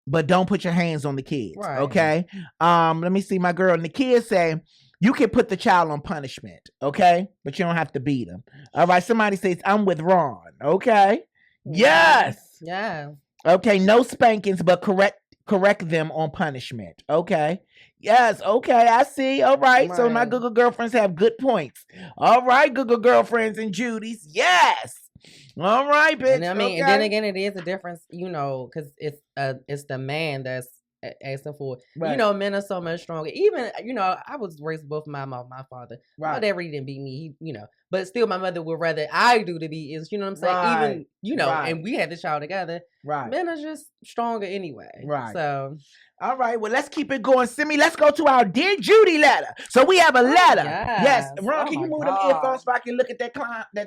but don't put your hands on the kids. Right. Okay. Let me see. My girl Nakia say you can put the child on punishment. Okay, but you don't have to beat him. All right. Somebody says I'm with Ron. Okay. Yes. Yeah. Okay. No spankings, but correct them on punishment. Okay. Yes. Okay. I see. All right. So my Right. Google girlfriends have good points. All right. Google girlfriends and Judy's. Yes. All right, bitch. And I mean, okay. and then again, it is a difference, because it's the man that's asking for. Right. Men are so much stronger. Even I was raised both my mom, my father. My Right. dad really didn't beat me. But still, my mother would rather I do the beat. Is you know what I'm saying? Right. Even Right. and we had the child together. Right. Men are just stronger anyway. Right. So All right. Well, let's keep it going. Simi, let's go to our Dear Judy letter. So we have a letter. Yes. Ron, Oh can you my move them God. earphones so I can look at that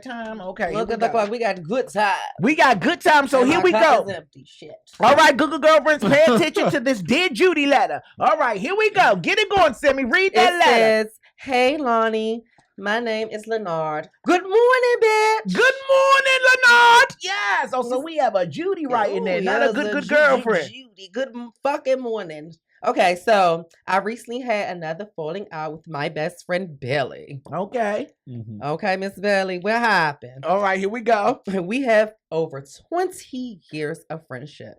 time? Okay. look here at we the go. clock. We got good time. We got good time. So And here my we cup go. is empty. Shit. All right, Google girlfriends, pay attention to this Dear Judy letter. All right, here we go. Get it going, Simi. Read that It letter. says, "Hey Lonnie, my name is Leonard. Good morning, bitch. Good morning, Leonard. Yes. Oh, so we have a Judy right in there, Ooh, not a yes, good girlfriend. Judy. Good fucking morning. Okay, so I recently had another falling out with my best friend Billy. Okay. Okay, Miss Billy, what happened? All right, here we go. We have over 20 years of friendship.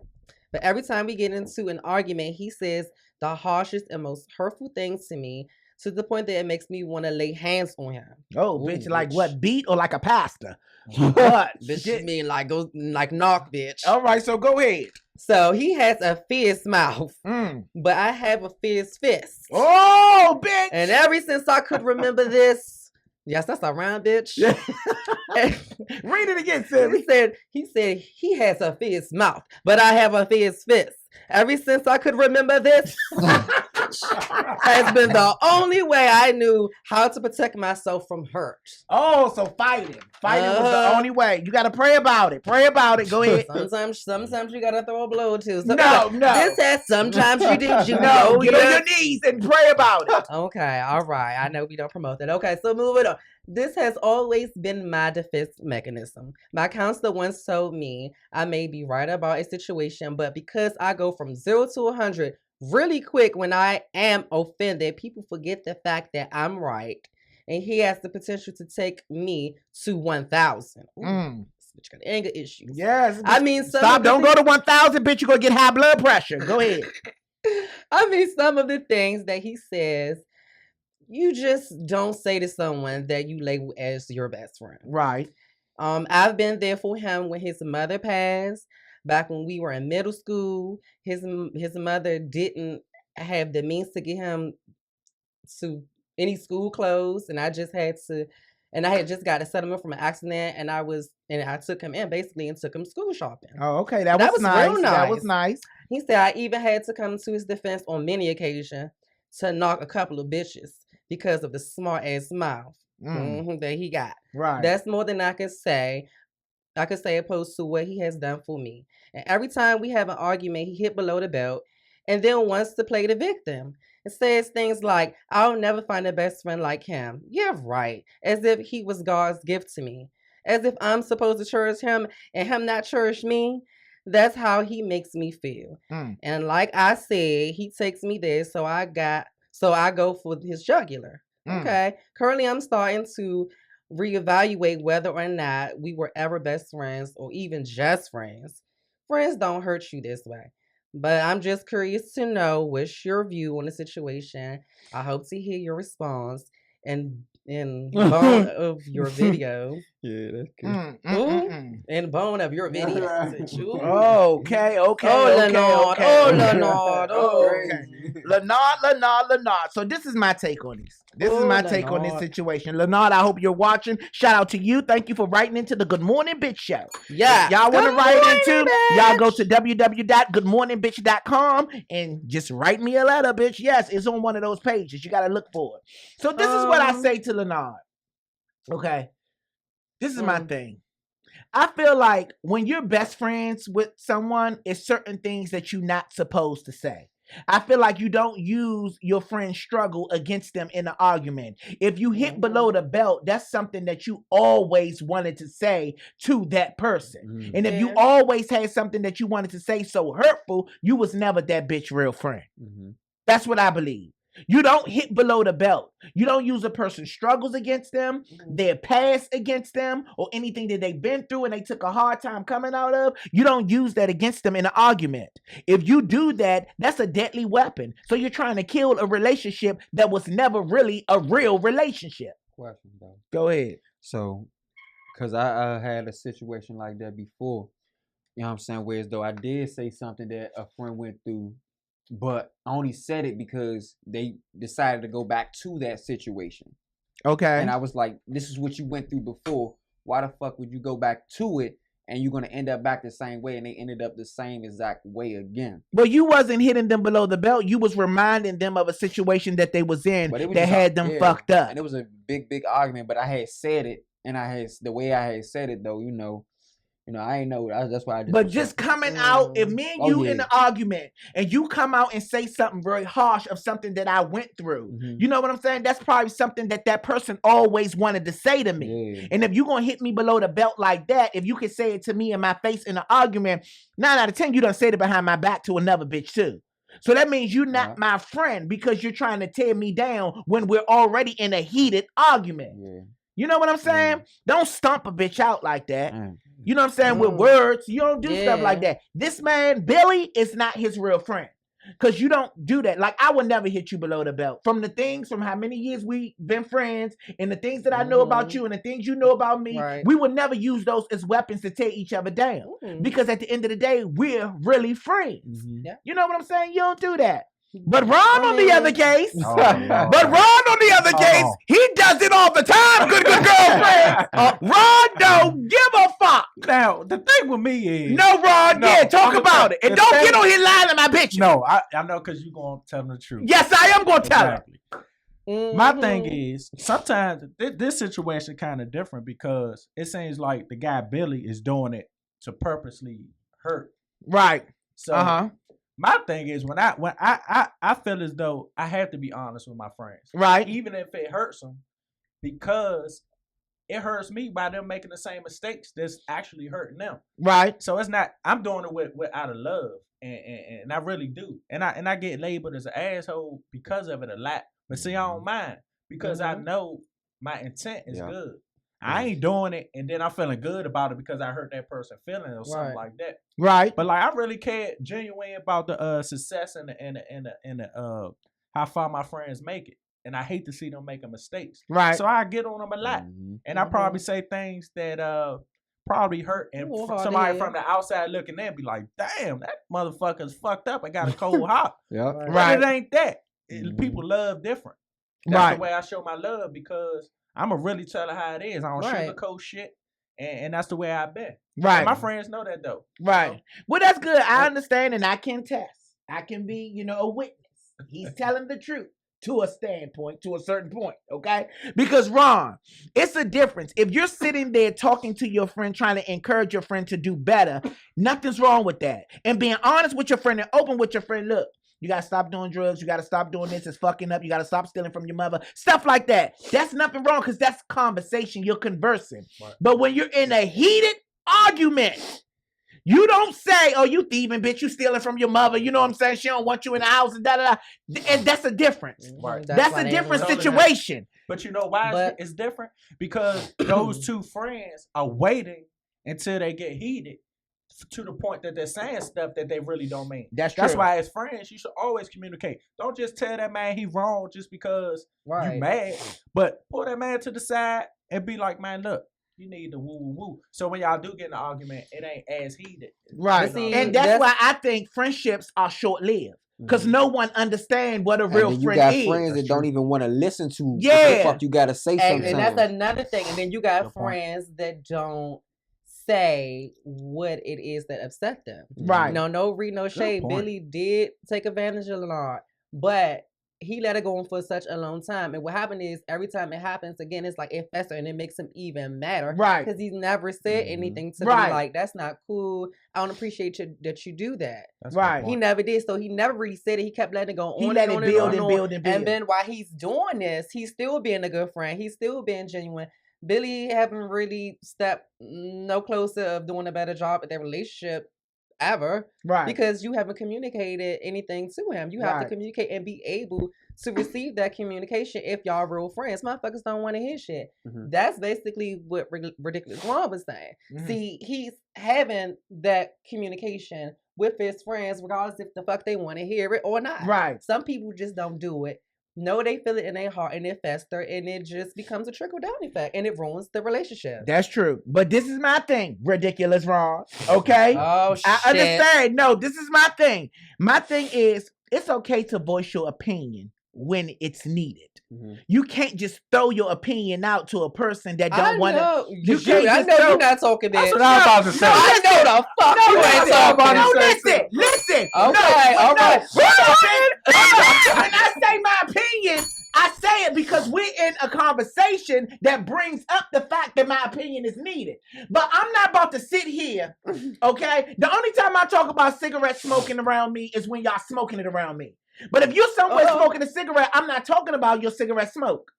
But every time we get into an argument, he says the harshest and most hurtful things to me, to the point that it makes me want to lay hands on him. Oh, Ooh, bitch, like bitch. what? Beat or like a pastor? What? Bitch, you Shit. mean like knock, bitch. All right, so go ahead. So he has a fierce mouth, Mm. but I have a fierce fist. Oh, bitch. And ever since I could remember this, yes, that's a round bitch. Yeah. Read it again, Simi. he said he has a fierce mouth, but I have a fierce fist. Ever since I could remember this, has been the only way I knew how to protect myself from hurt. Oh, so fighting. Fighting was the Uh-huh. only way. You got to pray about it. Pray about it. Go ahead. Sometimes you gotta throw a blow too. No. This says sometimes you did. You No, know, get on your knees and pray about it. Okay, all right. I know we don't promote that. Okay, so moving on. This has always been my defense mechanism. My counselor once told me I may be right about a situation, but because I go from 0 to 100 really quick when I am offended, people forget the fact that I'm right, and he has the potential to take me to 1,000. Ooh, Mm. This bitch got anger issues. Yes. I mean, some Stop. of the Don't go to 1,000, bitch. You're going to get high blood pressure. Go ahead. I mean, some of the things that he says, you just don't say to someone that you label as your best friend. Right. I've been there for him when his mother passed. Back when we were in middle school, his mother didn't have the means to get him to any school clothes, and I just had to. And I had just got a settlement from an accident, and I took him in basically and took him school shopping. Oh, okay. That That was was nice. real That was nice. nice. He said I even had to come to his defense on many occasions to knock a couple of bitches because of the smart ass mouth. that he got. Right. That's more than I could say. I could say opposed to what he has done for me. And every time we have an argument, he hit below the belt and then wants to play the victim. It says things like, I'll never find a best friend like him. Yeah, right. As if he was God's gift to me. As if I'm supposed to cherish him and him not cherish me. That's how he makes me feel. And like I said, he takes me there, so I go for his jugular. Okay. Currently, I'm starting to reevaluate whether or not we were ever best friends or even just friends. Friends don't hurt you this way. But I'm just curious to know what's your view on the situation. I hope to hear your response and bone of your video. Yeah, that's good. And bone of your video. Okay. Oh, Leonard. Oh, Leonard. Oh, Leonard. So this is my take on this. This is my take on this situation. Leonard, I hope you're watching. Shout out to you. Thank you for writing into the Good Morning Bitch Show. Yeah. Y'all want to write into? Bitch. Y'all go to www.goodmorningbitch.com and just write me a letter, bitch. Yes, it's on one of those pages. You got to look for it. So this is what I say to Leonard. Okay. This is my thing. I feel like when you're best friends with someone, it's certain things that you're not supposed to say. I feel like you don't use your friend's struggle against them in an argument. If you hit below the belt, that's something that you always wanted to say to that person. And if you always had something that you wanted to say so hurtful, you was never that bitch real friend. That's what I believe. You don't hit below the belt. You don't use a person's struggles against them, their past against them, or anything that they've been through and they took a hard time coming out of. You don't use that against them in an argument. If you do that, that's a deadly weapon. So you're trying to kill a relationship that was never really a real relationship. Question, though. Go ahead. So, because I had a situation like that before, you know what I'm saying, whereas though I did say something that a friend went through, but I only said it because they decided to go back to that situation. Okay. And I was like, this is what you went through before. Why the fuck would you go back to it and you're going to end up back the same way? And they ended up the same exact way again. Well, you wasn't hitting them below the belt. You was reminding them of a situation that they was in that had them fucked up. And it was a big argument, but I had said it. And the way I had said it, though, I ain't know. That's why I just. But just coming out, if me and you in the argument, and you come out and say something very harsh of something that I went through, you know what I'm saying? That's probably something that person always wanted to say to me. Yeah. And if you gonna hit me below the belt like that, if you can say it to me in my face in an argument, 9 out of 10 you done said it behind my back to another bitch too. So that means you're not my friend because you're trying to tear me down when we're already in a heated argument. Yeah. You know what I'm saying? Don't stomp a bitch out like that. You know what I'm saying? With Mm. words, you don't do stuff like that. This man, Billy, is not his real friend. Because you don't do that. Like, I would never hit you below the belt. From how many years we've been friends, and the things that I know about you, and the things you know about me, we would never use those as weapons to tear each other down. Because at the end of the day, we're really friends. Yeah. You know what I'm saying? You don't do that. But Ron, on the other case, he does it all the time, good girlfriend. Ron don't give a fuck. Now, the thing with me is... No, Ron, talk about it. And don't get on here lying to my bitch. No, I know because you're going to tell them the truth. Yes, I am going to tell her. My thing is, sometimes this situation kind of different because it seems like the guy Billy is doing it to purposely hurt. Right. So my thing is when I feel as though I have to be honest with my friends. Right. Even if it hurts them, because it hurts me by them making the same mistakes that's actually hurting them. Right. So it's not, I'm doing it with out of love. And I really do. And I get labeled as an asshole because of it a lot. But see, I don't mind because I know my intent is good. I ain't doing it and then I'm feeling good about it because I hurt that person feeling or something like that. Right. But like I really care genuinely about the success and the how far my friends make it. And I hate to see them making mistakes. Right. So I get on them a lot. And I probably say things that probably hurt. And somebody from the outside looking in be like, damn, that motherfucker's fucked up and got a cold heart. Right. But it ain't that. People love different. That's the way I show my love because I'm going to really tell her how it is. I don't sugarcoat shit. And that's the way I've been. Right. And my friends know that though. Right. So, well, that's good. I understand and I can test. I can be, a witness. He's telling the truth. to a standpoint, to a certain point, okay? Because Ron, it's a difference. If you're sitting there talking to your friend, trying to encourage your friend to do better, nothing's wrong with that. And being honest with your friend and open with your friend, look, you got to stop doing drugs. You got to stop doing this. It's fucking up. You got to stop stealing from your mother. Stuff like that. That's nothing wrong because that's conversation. You're conversing. Right. But when you're in a heated argument, you don't say, oh, you thieving, bitch. You stealing from your mother. You know what I'm saying? She don't want you in the house and da-da-da. And that's a difference. Right. That's a different situation. But you know why it's different? Because those two friends are waiting until they get heated to the point that they're saying stuff that they really don't mean. That's why as friends, you should always communicate. Don't just tell that man he wrong just because you mad. But pull that man to the side and be like, man, look, you need to woo. So when y'all do get in an argument, it ain't as heated. Right. See, and that's why I think friendships are short-lived. Because no one understands what a real friend is. You got friends that don't even want to listen to what the fuck you got to say sometimes. And that's another thing. And then you got friends that don't say what it is that upset them. Right. No read, no shade. Billy did take advantage of a lot, but he let it go on for such a long time. And what happened is every time it happens again, it's like it festers and it makes him even madder. Right. Because he's never said anything to me like, that's not cool. I don't appreciate that you do that. That's right. He never did. So he never really said it. He kept letting it go on. He let it build and build. And then while he's doing this, he's still being a good friend. He's still being genuine. Billy haven't really stepped no closer of doing a better job at their relationship ever. Right. Because you haven't communicated anything to him. You have to communicate and be able to receive that communication if y'all real friends. Motherfuckers don't want to hear shit. Mm-hmm. That's basically what Ridiculous Ron was saying. Mm-hmm. See, he's having that communication with his friends regardless if the fuck they want to hear it or not. Right. Some people just don't do it. No, they feel it in their heart and it fester and it just becomes a trickle down effect and it ruins the relationship. That's true. But this is my thing, Ridiculous Ron. Okay? Oh, shit. I understand. No, this is my thing. My thing is, it's okay to voice your opinion when it's needed. Mm-hmm. You can't just throw your opinion out to a person that don't want to. I know you're not talking that. That's what I'm about to say. I know the fuck you ain't talking about. No, listen. Okay, all right. When I say my opinion, I say it because we're in a conversation that brings up the fact that my opinion is needed. But I'm not about to sit here, okay? The only time I talk about cigarette smoking around me is when y'all smoking it around me. But if you're somewhere smoking a cigarette, I'm not talking about your cigarette smoke.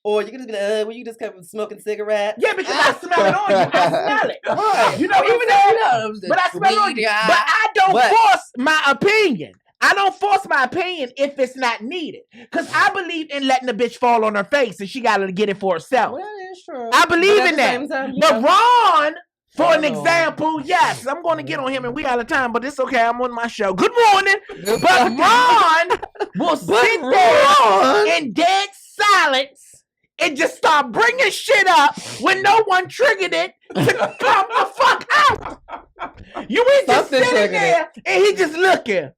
Or you can just be when you just come from smoking cigarettes. Yeah, because I smell it on you. I smell it. Right. You know what I'm saying? But I smell it on you. But I don't force my opinion. I don't force my opinion if it's not needed. Because I believe in letting the bitch fall on her face and she got to get it for herself. Well, that's true. I believe in that. But Ron, for an example, yes, I'm going to get on him and we out of time, but it's okay. I'm on my show. Good morning. But Ron will sit there in dead silence and just start bringing shit up when no one triggered it to come the fuck out. You ain't just sitting there and he just looking.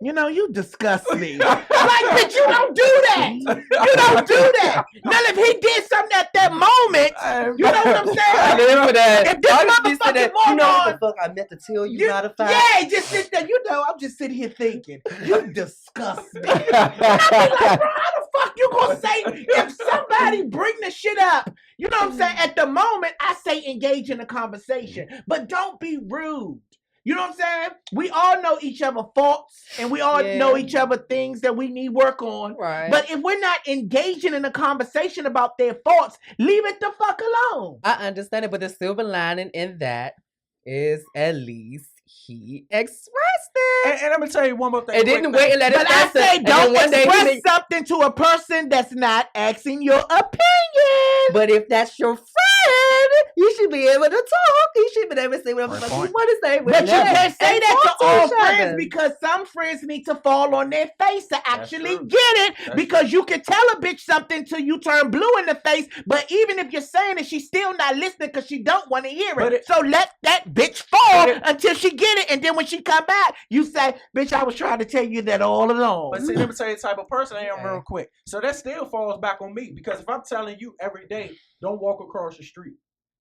You know, you disgust me. Like, bitch, you don't do that. You don't do that. Now, if he did something at that moment, you know what I'm saying? I live for that. If this motherfucking moron, you know what the fuck I meant to tell you, matter of fact. Yeah, just sit there. You know, I'm just sitting here thinking, you disgust me. And I be like, bro, how the fuck you gonna say if somebody bring the shit up? You know what I'm saying? At the moment, I say engage in a conversation, but don't be rude. You know what I'm saying? We all know each other's faults and we all know each other things that we need work on. Right. But if we're not engaging in a conversation about their faults, leave it the fuck alone. I understand it, but the silver lining in that is at least he expressed it. And I'm going to tell you one more thing. It didn't wait and let it But I say don't express something to a person that's not asking your opinion. But if that's your friend, you should be able to talk. You should be able to say whatever you want to say. But you can't say that to all friends because some friends need to fall on their face to actually get it. Because you can tell a bitch something till you turn blue in the face. But even if you're saying it, she's still not listening because she don't want to hear it. So let that bitch fall until she get it. And then when she come back, you say, bitch, I was trying to tell you that all along. But see, let me tell you the type of person I am real quick. So that still falls back on me. Because if I'm telling you every day, don't walk across the street.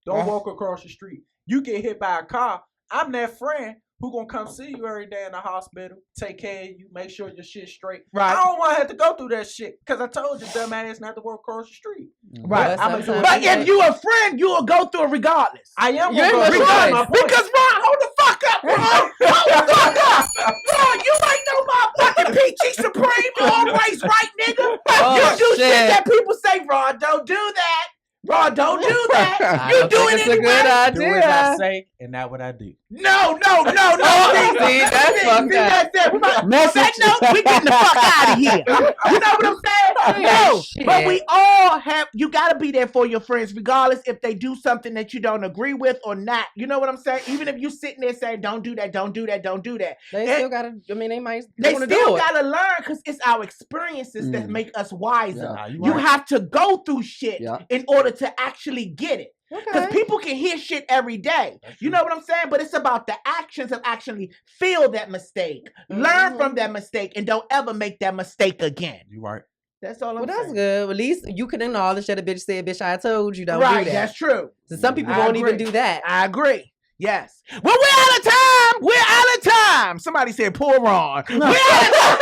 Don't walk across the street. You get hit by a car. I'm that friend who gonna come see you every day in the hospital, take care of you, make sure your shit's straight. Right. I don't want to have to go through that shit because I told you, dumb ass, not to work across the street. Right. But I'm gonna do it. But sometimes- if you a friend, you will go through it regardless. I am You're gonna in go the regardless. choice. My point. Because Ron, hold the fuck up, Ron. Hold the fuck up. Ron, you ain't no motherfucking PG Supreme. You always right, nigga. Oh, You do shit shit. that people say, Ron, don't do that. Ron, don't do that. I You don't do think it it's a anyway. good Do as I idea. say and not what I do. No. Oh, see, that's fucked up. that's it. On that Message. note, we getting the fuck out of here. You know what I'm saying? No, Shit. but we all have. You gotta be there for your friends, regardless if they do something that you don't agree with or not. You know what I'm saying? Even if you sitting there saying, "Don't do that, don't do that, don't do that," They And still gotta. I mean, they might. they wanna still do it. gotta learn because it's our experiences that make us wiser. Yeah. Nah, You right. have to go through shit Yeah. in order to actually get it. Because Okay. people can hear shit every day. That's You true. know what I'm saying? But it's about the actions of actually feel that mistake, learn Mhm. from that mistake, and don't ever make that mistake again. You right. That's all I'm Well, that's saying. good. At least you can acknowledge that a bitch said, "Bitch, I told you don't Right, do that." that's true. So some people I won't even agree. do that. I agree. Yes. Well, we're out of time. We're out of time. Somebody said poor Ron. We're out of time.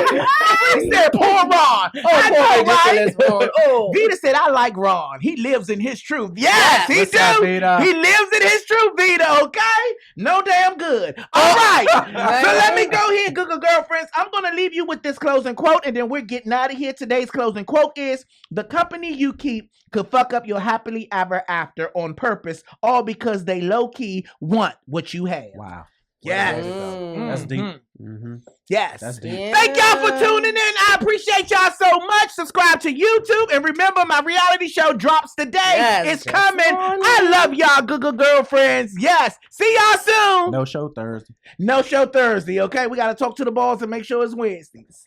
Somebody said poor Ron. I know, right? Oh, Vita said, I like Ron. He lives in his truth. Yes, he What's up, do. Vita? He lives in his truth, Vita, okay? No damn good. All right. So let me go here, Google girlfriends. I'm going to leave you with this closing quote, and then we're getting out of here. Today's closing quote is, the company you keep could fuck up your happily ever after on purpose, all because they low-key want what you have. Wow. Yes. That's deep. Mhm. Mm-hmm. Yes. That's deep. Yeah. Thank y'all for tuning in. I appreciate y'all so much. Subscribe to YouTube. And remember, my reality show drops today. Yes. It's coming. Lonnie. I love y'all, Google girlfriends. Yes. See y'all soon. No show Thursday. No show Thursday, okay? We got to talk to the balls and make sure it's Wednesdays.